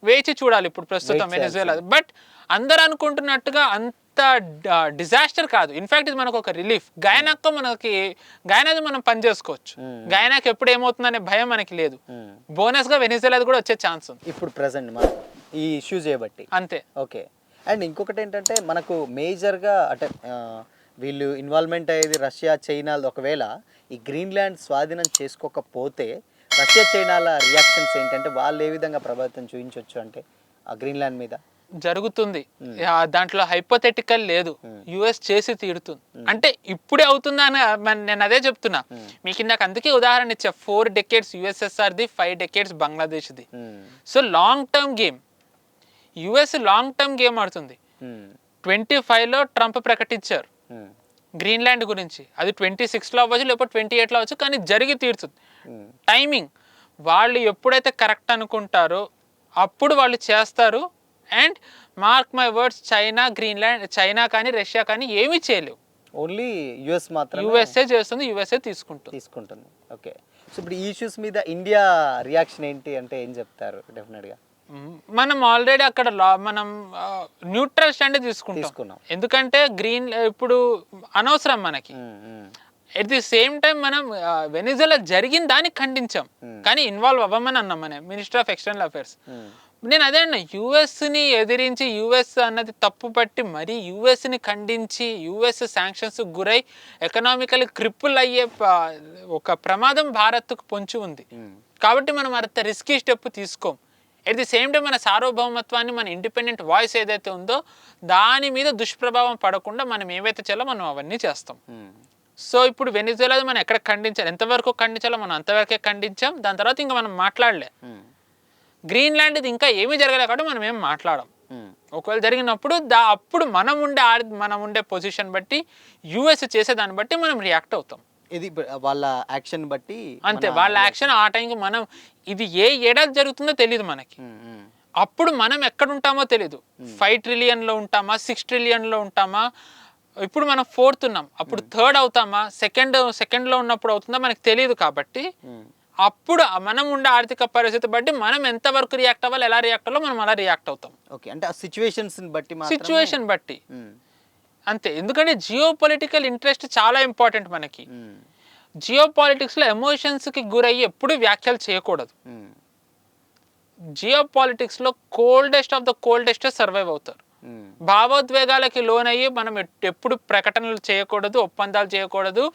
వేచి చూడాలి ఇప్పుడు ప్రస్తుతం వెనిజువేలా. బట్ అందరు అనుకుంటున్నట్టుగా అంత డిజాస్టర్ కాదు. ఇన్ఫాక్ట్ ఇది మనకు ఒక రిలీఫ్. గయానాది మనం పని చేసుకోవచ్చు. గయానాకి ఎప్పుడు ఏమవుతుందనే భయం మనకి లేదు. బోనస్ గా వెనిజువేలాది కూడా వచ్చే ఛాన్స్ ఉంది ఇప్పుడు ప్రెసెంట్ మనం ఈ ఇష్యూ చేయబట్టి. అంతే. ఓకే. అండ్ ఇంకొకటి ఏంటంటే మనకు మేజర్గా అంటే వీళ్ళు ఇన్వాల్వ్మెంట్ అయ్యేది రష్యా, చైనాలు. ఒకవేళ ఈ గ్రీన్లాండ్ స్వాధీనం చేసుకోకపోతే రష్యా, చైనాల రియాక్షన్స్ ఏంటంటే వాళ్ళు ఏ విధంగా ప్రభావితం చూపించవచ్చు అంటే ఆ గ్రీన్లాండ్ మీద? జరుగుతుంది. దాంట్లో హైపోథెటికల్ లేదు. యుఎస్ చేసి తీరుతుంది. అంటే ఇప్పుడే అవుతుందా అని నేను అదే చెప్తున్నా. మీకు ఇందాక అందుకే ఉదాహరణ ఇచ్చా, 4 decades యుఎస్ఎస్ఆర్ది, 5 decades బంగ్లాదేశ్ది. సో long term game, US long term game ఆడుతుంది. 25లో ట్రంప్ ప్రకటించారు గ్రీన్లాండ్ గురించి, అది 26లో అవ్వచ్చు లేకపోతే 28లో అవ్వచ్చు, కానీ జరిగి తీరుతుంది. టైమింగ్ వాళ్ళు ఎప్పుడైతే కరెక్ట్ అనుకుంటారో అప్పుడు వాళ్ళు చేస్తారు. And mark my words, China కానీ రష్యా కానీ ఏమీ చేయలేవు. ఓన్లీ యుఎస్ మాత్రం, యుఎస్ఏ చేస్తుంది, యుఎస్ఏ తీసుకుంటుంది. ఓకే. సో ఇప్పుడు ఈ ఇష్యూస్ మీద ఇండియా రియాక్షన్ ఏంటి అంటే ఏం చెప్తారు? డెఫినెట్గా మనం ఆల్రెడీ అక్కడ మనం న్యూట్రల్ స్టాండ్ తీసుకున్నాం. ఎందుకంటే ఇప్పుడు అనవసరం మనకి. ఎట్ ది సేమ్ టైం మనం వెనిజులా జరిగిన దాన్ని ఖండించాం, కానీ ఇన్వాల్వ్ అవ్వమని అన్నాం మన మినిస్టర్ ఆఫ్ ఎక్స్టర్నల్ అఫైర్స్. నేను అదే అన్నా, యుఎస్ని ఎదిరించి యుఎస్ అన్నది తప్పు పట్టి మరీ యుఎస్ని ఖండించి యుఎస్ శాంక్షన్స్ గురై ఎకనామికల్ క్రిప్పుల్ అయ్యే ఒక ప్రమాదం భారత్కు పొంచి ఉంది. కాబట్టి మనం అంత రిస్కీ స్టెప్ తీసుకోం. ఎట్ ది సేమ్ టైం మన సార్వభౌమత్వాన్ని, మన ఇండిపెండెంట్ వాయిస్ ఏదైతే ఉందో దాని మీద దుష్ప్రభావం పడకుండా మనం ఏవైతే చేయాలో మనం అవన్నీ చేస్తాం. సో ఇప్పుడు వెనిజులా మనం ఎక్కడ ఖండించాలి, ఎంతవరకు ఖండించాలో మనం అంతవరకే ఖండించాం. దాని తర్వాత ఇంకా మనం మాట్లాడలే. గ్రీన్లాండ్ ఇంకా ఏమీ జరగలేదు కాబట్టి మనం ఏం మాట్లాడం. ఒకవేళ జరిగినప్పుడు అప్పుడు మనం ఉండే పొజిషన్ బట్టి, యుఎస్ చేసేదాన్ని బట్టి మనం రియాక్ట్ అవుతాం. ఇది వాళ్ళ యాక్షన్ బట్టి అంతే. వాళ్ళ యాక్షన్ ఆ టైంకి మనం, ఇది ఏ ఏడాది జరుగుతుందో తెలియదు మనకి. అప్పుడు మనం ఎక్కడ ఉంటామో తెలియదు. 5 trillion ఉంటామా, 6 trillion ఉంటామా, ఇప్పుడు మనం 4th ఉన్నాం, అప్పుడు 3rd అవుతామా, సెకండ్లో ఉన్నప్పుడు అవుతుందా మనకు తెలియదు. కాబట్టి అప్పుడు మనం ఉండే ఆర్థిక పరిస్థితి బట్టి మనం ఎంతవరకు రియాక్ట్ అవ్వాలి, ఎలా రియాక్ట్ అవ్వాలో మనం అలా రియాక్ట్ అవుతాం. ఓకే. అంటే ఆ సిచ్యువేషన్ బట్టి అంతే. ఎందుకంటే జియో పొలిటికల్ ఇంట్రెస్ట్ చాలా ఇంపార్టెంట్ మనకి. జియో పాలిటిక్స్లో ఎమోషన్స్కి గురయ్యి ఎప్పుడు వ్యాఖ్యలు చేయకూడదు. జియో పాలిటిక్స్లో coldest of the coldest survive అవుతారు. భావోద్వేగాలకి లోనయ్యి మనం ఎప్పుడు ప్రకటనలు చేయకూడదు, ఒప్పందాలు చేయకూడదు,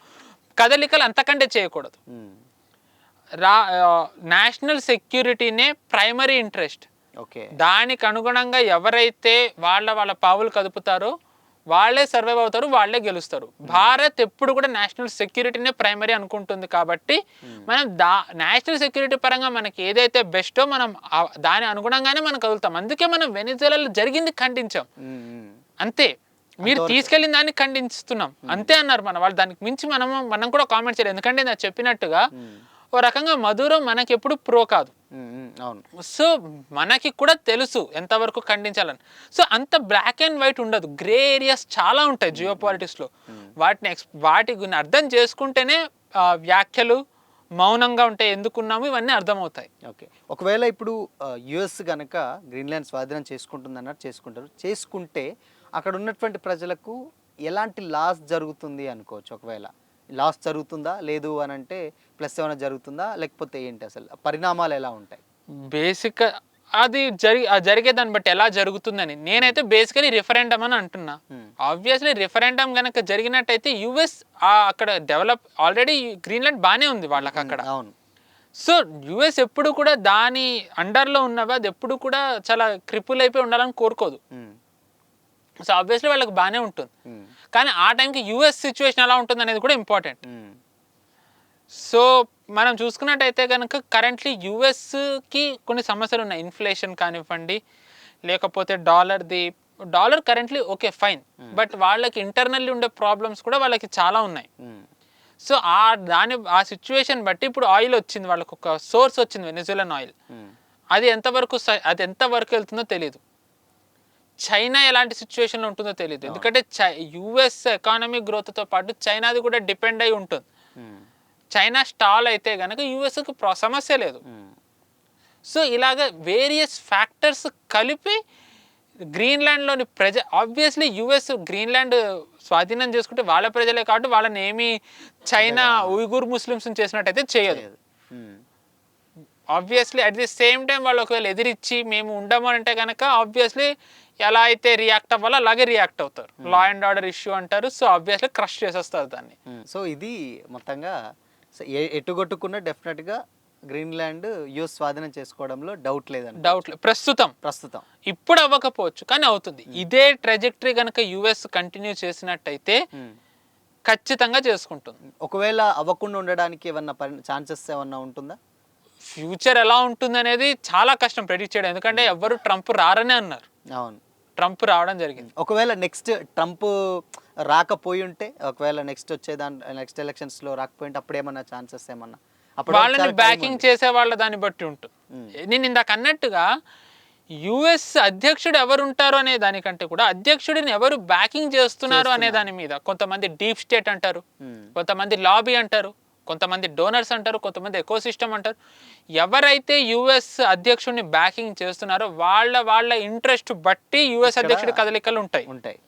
కదలికలు అంతకంటే చేయకూడదు. నేషనల్ సెక్యూరిటీనే ప్రైమరీ ఇంట్రెస్ట్. దానికి అనుగుణంగా ఎవరైతే వాళ్ళ పావులు కదుపుతారో వాళ్ళే సర్వైవ్ అవుతారు, వాళ్ళే గెలుస్తారు. భారత్ ఎప్పుడు కూడా నేషనల్ సెక్యూరిటీనే ప్రైమరీ అనుకుంటుంది. కాబట్టి మనం నేషనల్ సెక్యూరిటీ పరంగా మనకి ఏదైతే బెస్టో మనం దాని అనుగుణంగానే మనం కదులుతాం. అందుకే మనం వెనిజులాలో జరిగింది ఖండించాం అంతే. మీరు తీసుకెళ్ళిన దాన్ని ఖండిస్తున్నాం అంతే అన్నారు మన వాళ్ళు. దానికి మించి మనం కూడా కామెంట్ చేయలేదు. ఎందుకంటే నేను చెప్పినట్టుగా ఓ రకంగా మధురం మనకి ఎప్పుడు ప్రో కాదు. సో మనకి కూడా తెలుసు ఎంతవరకు ఖండించాలని. సో అంత బ్లాక్ అండ్ వైట్ ఉండదు, గ్రే ఏరియాస్ చాలా ఉంటాయి జియో పాలిటిక్స్లో. వాటిని అర్థం చేసుకుంటేనే వ్యాఖ్యలు మౌనంగా ఉంటాయి, ఎందుకున్నాము ఇవన్నీ అర్థమవుతాయి. ఓకే. ఒకవేళ ఇప్పుడు యుఎస్ కనుక గ్రీన్లాండ్ స్వాధీనం చేసుకుంటుందన్నట్టు చేసుకుంటే అక్కడ ఉన్నటువంటి ప్రజలకు ఎలాంటి లాస్ జరుగుతుంది అనుకోవచ్చు? ఒకవేళ లాస్ జరుగుతుందా, లేదు అని అంటే ప్లస్ ఏమైనా జరుగుతుందా, లేకపోతే ఏంటి అసలు పరిణామాలు ఎలా ఉంటాయి? బేసిక్ అది జరిగేదాన్ని బట్టి ఎలా జరుగుతుందని నేనైతే బేసికలీ రిఫరెండం అని అంటున్నా. ఆబ్వియస్లీ రిఫరెండం కనుక జరిగినట్టయితే యుఎస్ అక్కడ ఆల్రెడీ గ్రీన్లాండ్ బాగానే ఉంది వాళ్ళకి అక్కడ. అవును. సో యుఎస్ ఎప్పుడు కూడా దాని అండర్లో ఉన్నవి అది ఎప్పుడు కూడా చాలా క్రిపుల్ అయిపోయి ఉండాలని కోరుకోదు. సో ఆబ్వియస్లీ వాళ్ళకి బాగానే ఉంటుంది. కానీ ఆ టైంకి యుఎస్ సిచ్యువేషన్ ఎలా ఉంటుంది అనేది కూడా ఇంపార్టెంట్. సో మనం చూసుకున్నట్టయితే కనుక కరెంట్లీ యుఎస్కి కొన్ని సమస్యలు ఉన్నాయి. ఇన్ఫ్లేషన్ కానివ్వండి, లేకపోతే dollar currently okay fine, but వాళ్ళకి ఇంటర్నల్లీ ఉండే ప్రాబ్లమ్స్ కూడా వాళ్ళకి చాలా ఉన్నాయి. సో ఆ సిచ్యువేషన్ బట్టి ఇప్పుడు ఆయిల్ వచ్చింది, వాళ్ళకి ఒక సోర్స్ వచ్చింది వెనిజులన్ ఆయిల్. అది ఎంతవరకు వెళ్తుందో తెలియదు. చైనా ఎలాంటి సిచ్యువేషన్లో ఉంటుందో తెలియదు. ఎందుకంటే యుఎస్ ఎకానమీ గ్రోత్తో పాటు చైనాది కూడా డిపెండ్ అయి ఉంటుంది. చైనా స్టాల్ అయితే కనుక యుఎస్కి సమస్య లేదు. సో ఇలాగ వేరియస్ ఫ్యాక్టర్స్ కలిపి గ్రీన్లాండ్లోని ఆబ్వియస్లీ యుఎస్ గ్రీన్లాండ్ స్వాధీనం చేసుకుంటే వాళ్ళ ప్రజలే కాబట్టి వాళ్ళని ఏమి చైనా ఉయిగూర్ ముస్లిమ్స్ని చేసినట్టయితే చేయదు. Obviously at the same time వాళ్ళు ఒకవేళ ఎదిరించి మేము ఉండము అంటే కనుక ఆబ్వియస్లీ ఎలా అయితే రియాక్ట్ అవ్వాలో అలాగే రియాక్ట్ అవుతారు. లా అండ్ ఆర్డర్ ఇష్యూ అంటారు. సో ఆబ్వియస్లీ క్రష్ చేసేస్తారు దాన్ని. సో ఇది మొత్తంగా ఎటుగొట్టుకున్న డెఫినెట్గా గ్రీన్లాండ్ యుఎస్ స్వాధీనం చేసుకోవడంలో డౌట్ లేదండి. డౌట్ ప్రస్తుతం ఇప్పుడు అవ్వకపోవచ్చు కానీ అవుతుంది. ఇదే ట్రెజెక్టరీ కనుక యుఎస్ కంటిన్యూ చేసినట్టయితే ఖచ్చితంగా చేసుకుంటుంది. ఒకవేళ అవ్వకుండా ఉండడానికి ఏమన్నా ఛాన్సెస్ ఏమన్నా ఉంటుందా? ఫ్యూచర్ ఎలా ఉంటుంది అనేది చాలా కష్టం ప్రెడిక్ట్ చేయడం, ఎందుకంటే ఎవరు ట్రంప్ రారనే అన్నారు. అవును, ట్రంప్ రావడం జరిగింది. ఒకవేళ నెక్స్ట్ ట్రంప్ రాకపోయి ఉంటే, ఒకవేళ నెక్స్ట్ ఎలక్షన్స్లో రాకపోయి ఉంటే అప్పుడు ఏమన్నా ఛాన్సెస్ ఏమన్నా వాళ్ళని బ్యాకింగ్ చేసే వాళ్ళ దాన్ని బట్టి ఉంటుంది. నేను ఇందాక అన్నట్టుగా యుఎస్ అధ్యక్షుడు ఎవరు ఉంటారు అనే దానికంటే కూడా అధ్యక్షుడిని ఎవరు బ్యాకింగ్ చేస్తున్నారు అనే దాని మీద కొంతమంది డీప్ స్టేట్ అంటారు, కొంతమంది లాబీ అంటారు, కొంతమంది డోనర్స్ అంటారు, కొంతమంది ఎకోసిస్టమ్ అంటారు. ఎవరైతే యుఎస్ అధ్యక్షుడిని బ్యాకింగ్ చేస్తున్నారో వాళ్ళ ఇంట్రెస్ట్ బట్టి యుఎస్ అధ్యక్షుడి కదలికలు ఉంటాయి.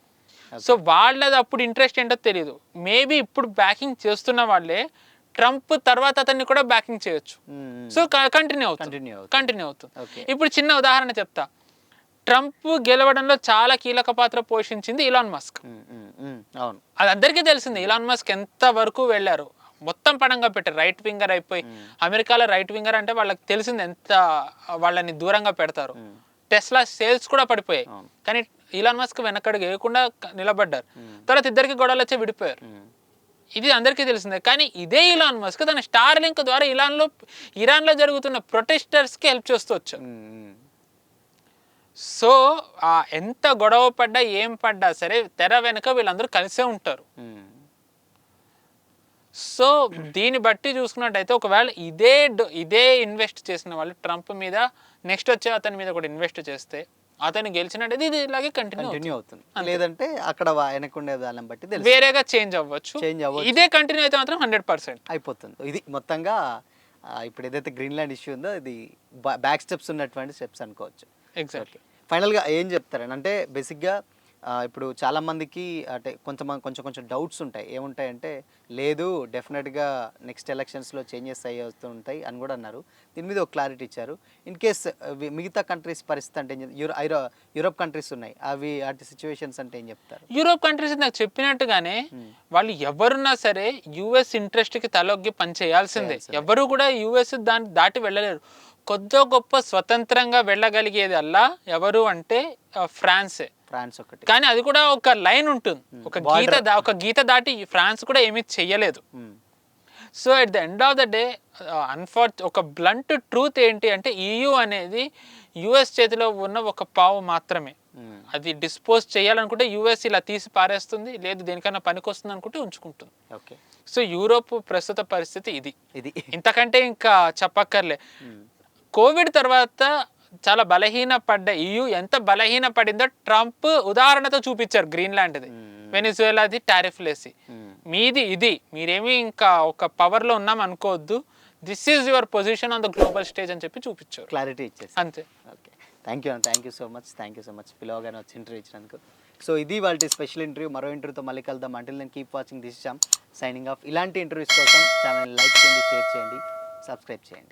సో వాళ్ళది అప్పుడు ఇంట్రెస్ట్ ఏంటో తెలియదు. మేబీ ఇప్పుడు బ్యాకింగ్ చేస్తున్న వాళ్ళే ట్రంప్ తర్వాత అతన్ని కూడా బ్యాకింగ్ చేయొచ్చు. సో కంటిన్యూ అవుతుంది. ఇప్పుడు చిన్న ఉదాహరణ చెప్తా. ట్రంప్ గెలవడంలో చాలా కీలక పాత్ర పోషించింది ఇలాన్ మస్క్. అది అందరికీ తెలిసింది. ఇలాన్ మస్క్ ఎంత వరకు వెళ్ళారు, మొత్తం పడంగా పెట్టారు. రైట్ వింగర్ అయిపోయి అమెరికాలో రైట్ వింగర్ అంటే వాళ్ళకి తెలిసింది ఎంత వాళ్ళని దూరంగా పెడతారు. టెస్లా సేల్స్ కూడా పడిపోయాయి, కానీ ఇలాన్ మస్క్ వెనకడుగు వేయకుండా నిలబడ్డారు. తర్వాత ఇద్దరికి గొడవలు వచ్చి విడిపోయారు. ఇది అందరికీ తెలిసిందే. కానీ ఇదే ఇలాన్ మస్క్ తన స్టార్ లింక్ ద్వారా ఇరాన్లో జరుగుతున్న ప్రొటెస్టర్స్కి హెల్ప్ చేస్తూ వచ్చారు. సో ఎంత గొడవ పడ్డా ఏం పడ్డా సరే తెర వెనుక వీళ్ళందరూ కలిసే ఉంటారు. సో దీన్ని బట్టి చూసుకున్నట్టయితే ఒకవేళ ఇదే ఇన్వెస్ట్ చేసిన వాళ్ళు ట్రంప్ మీద నెక్స్ట్ వచ్చే అతని మీద కూడా ఇన్వెస్ట్ చేస్తే అతను గెలిచినట్టయితే ఇది ఇలాగే కంటిన్యూ అవుతుంది. లేదంటే అక్కడ వెనకుండే వాళ్ళని బట్టి వేరేగా చేంజ్ అవ్వచ్చు. ఇదే కంటిన్యూ అయితే మాత్రం 100% అయిపోతుంది. ఇది మొత్తంగా ఇప్పుడు ఏదైతే గ్రీన్లాండ్ ఇష్యూ ఉందో ఇది బ్యాక్ స్టెప్స్ ఉన్నటువంటి స్టెప్స్ అనుకోవచ్చు. ఎగ్జాక్ట్లీ. ఫైనల్గా ఏం చెప్తారని అంటే బేసిక్గా ఇప్పుడు చాలామందికి అంటే కొంచెం డౌట్స్ ఉంటాయి. ఏముంటాయంటే లేదు డెఫినెట్గా నెక్స్ట్ ఎలక్షన్స్లో చేంజెస్ అయ్యేస్తూ ఉంటాయి అని కూడా అన్నారు. దీని మీద ఒక క్లారిటీ ఇచ్చారు. ఇన్ కేస్ మిగతా కంట్రీస్ పరిస్థితి అంటే యూరోప్ కంట్రీస్ ఉన్నాయి, అవి వాటి సిచ్యువేషన్స్ అంటే ఏం చెప్తారు? యూరోప్ కంట్రీస్ నాకు చెప్పినట్టుగానే వాళ్ళు ఎవరున్నా సరే యుఎస్ ఇంట్రెస్ట్కి తలొగ్గి పని చేయాల్సిందే. ఎవరు కూడా యుఎస్ దాన్ని దాటి వెళ్ళలేరు. కొద్ది గొప్ప స్వతంత్రంగా వెళ్ళగలిగేది అల్లా ఎవరు అంటే ఫ్రాన్స్ ఒకటి. కానీ అది కూడా ఒక లైన్ ఉంటుంది, ఒక గీత దాటి ఫ్రాన్స్ కూడా ఏమీ చెయ్యలేదు. So at the end of the day ఒక బ్లంట్ ట్రూత్ ఏంటి అంటే EU అనేది యుఎస్ చేతిలో ఉన్న ఒక పావు మాత్రమే. అది డిస్పోజ్ చేయాలనుకుంటే యుఎస్ ఇలా తీసి పారేస్తుంది, లేదు దేనికన్నా పనికొస్తుంది అనుకుంటే ఉంచుకుంటుంది. సో యూరోప్ ప్రస్తుత పరిస్థితి ఇది. ఇంతకంటే ఇంకా చెప్పక్కర్లే. కోవిడ్ తర్వాత చాలా బలహీనపడ్డ EU ఎంత బలహీనపడిందో ట్రంప్ ఉదాహరణతో చూపించారు. గ్రీన్లాండ్ది, వెనిజువేలాది టారిఫ్ లేసి మీది ఇది, మీరేమీ ఇంకా ఒక పవర్లో ఉన్నాం అనుకోవద్దు, this is your position on the global stage అని చెప్పి చూపించారు. క్లారిటీ ఇచ్చేసి అంతే. Okay, thank you so much పిలవగానే వచ్చి ఇంటర్వ్యూ ఇచ్చినందుకు. సో ఇది వాళ్ళ స్పెషల్ ఇంటర్వ్యూ. మరో ఇంటర్వ్యూతో మళ్ళీ కలుద్దాం. Until then keep watching this Shyam signing off. ఇలాంటి ఇంటర్వ్యూస్ కోసం ఛానల్ లైక్ చేయండి, షేర్ చేయండి, సబ్స్క్రైబ్ చేయండి.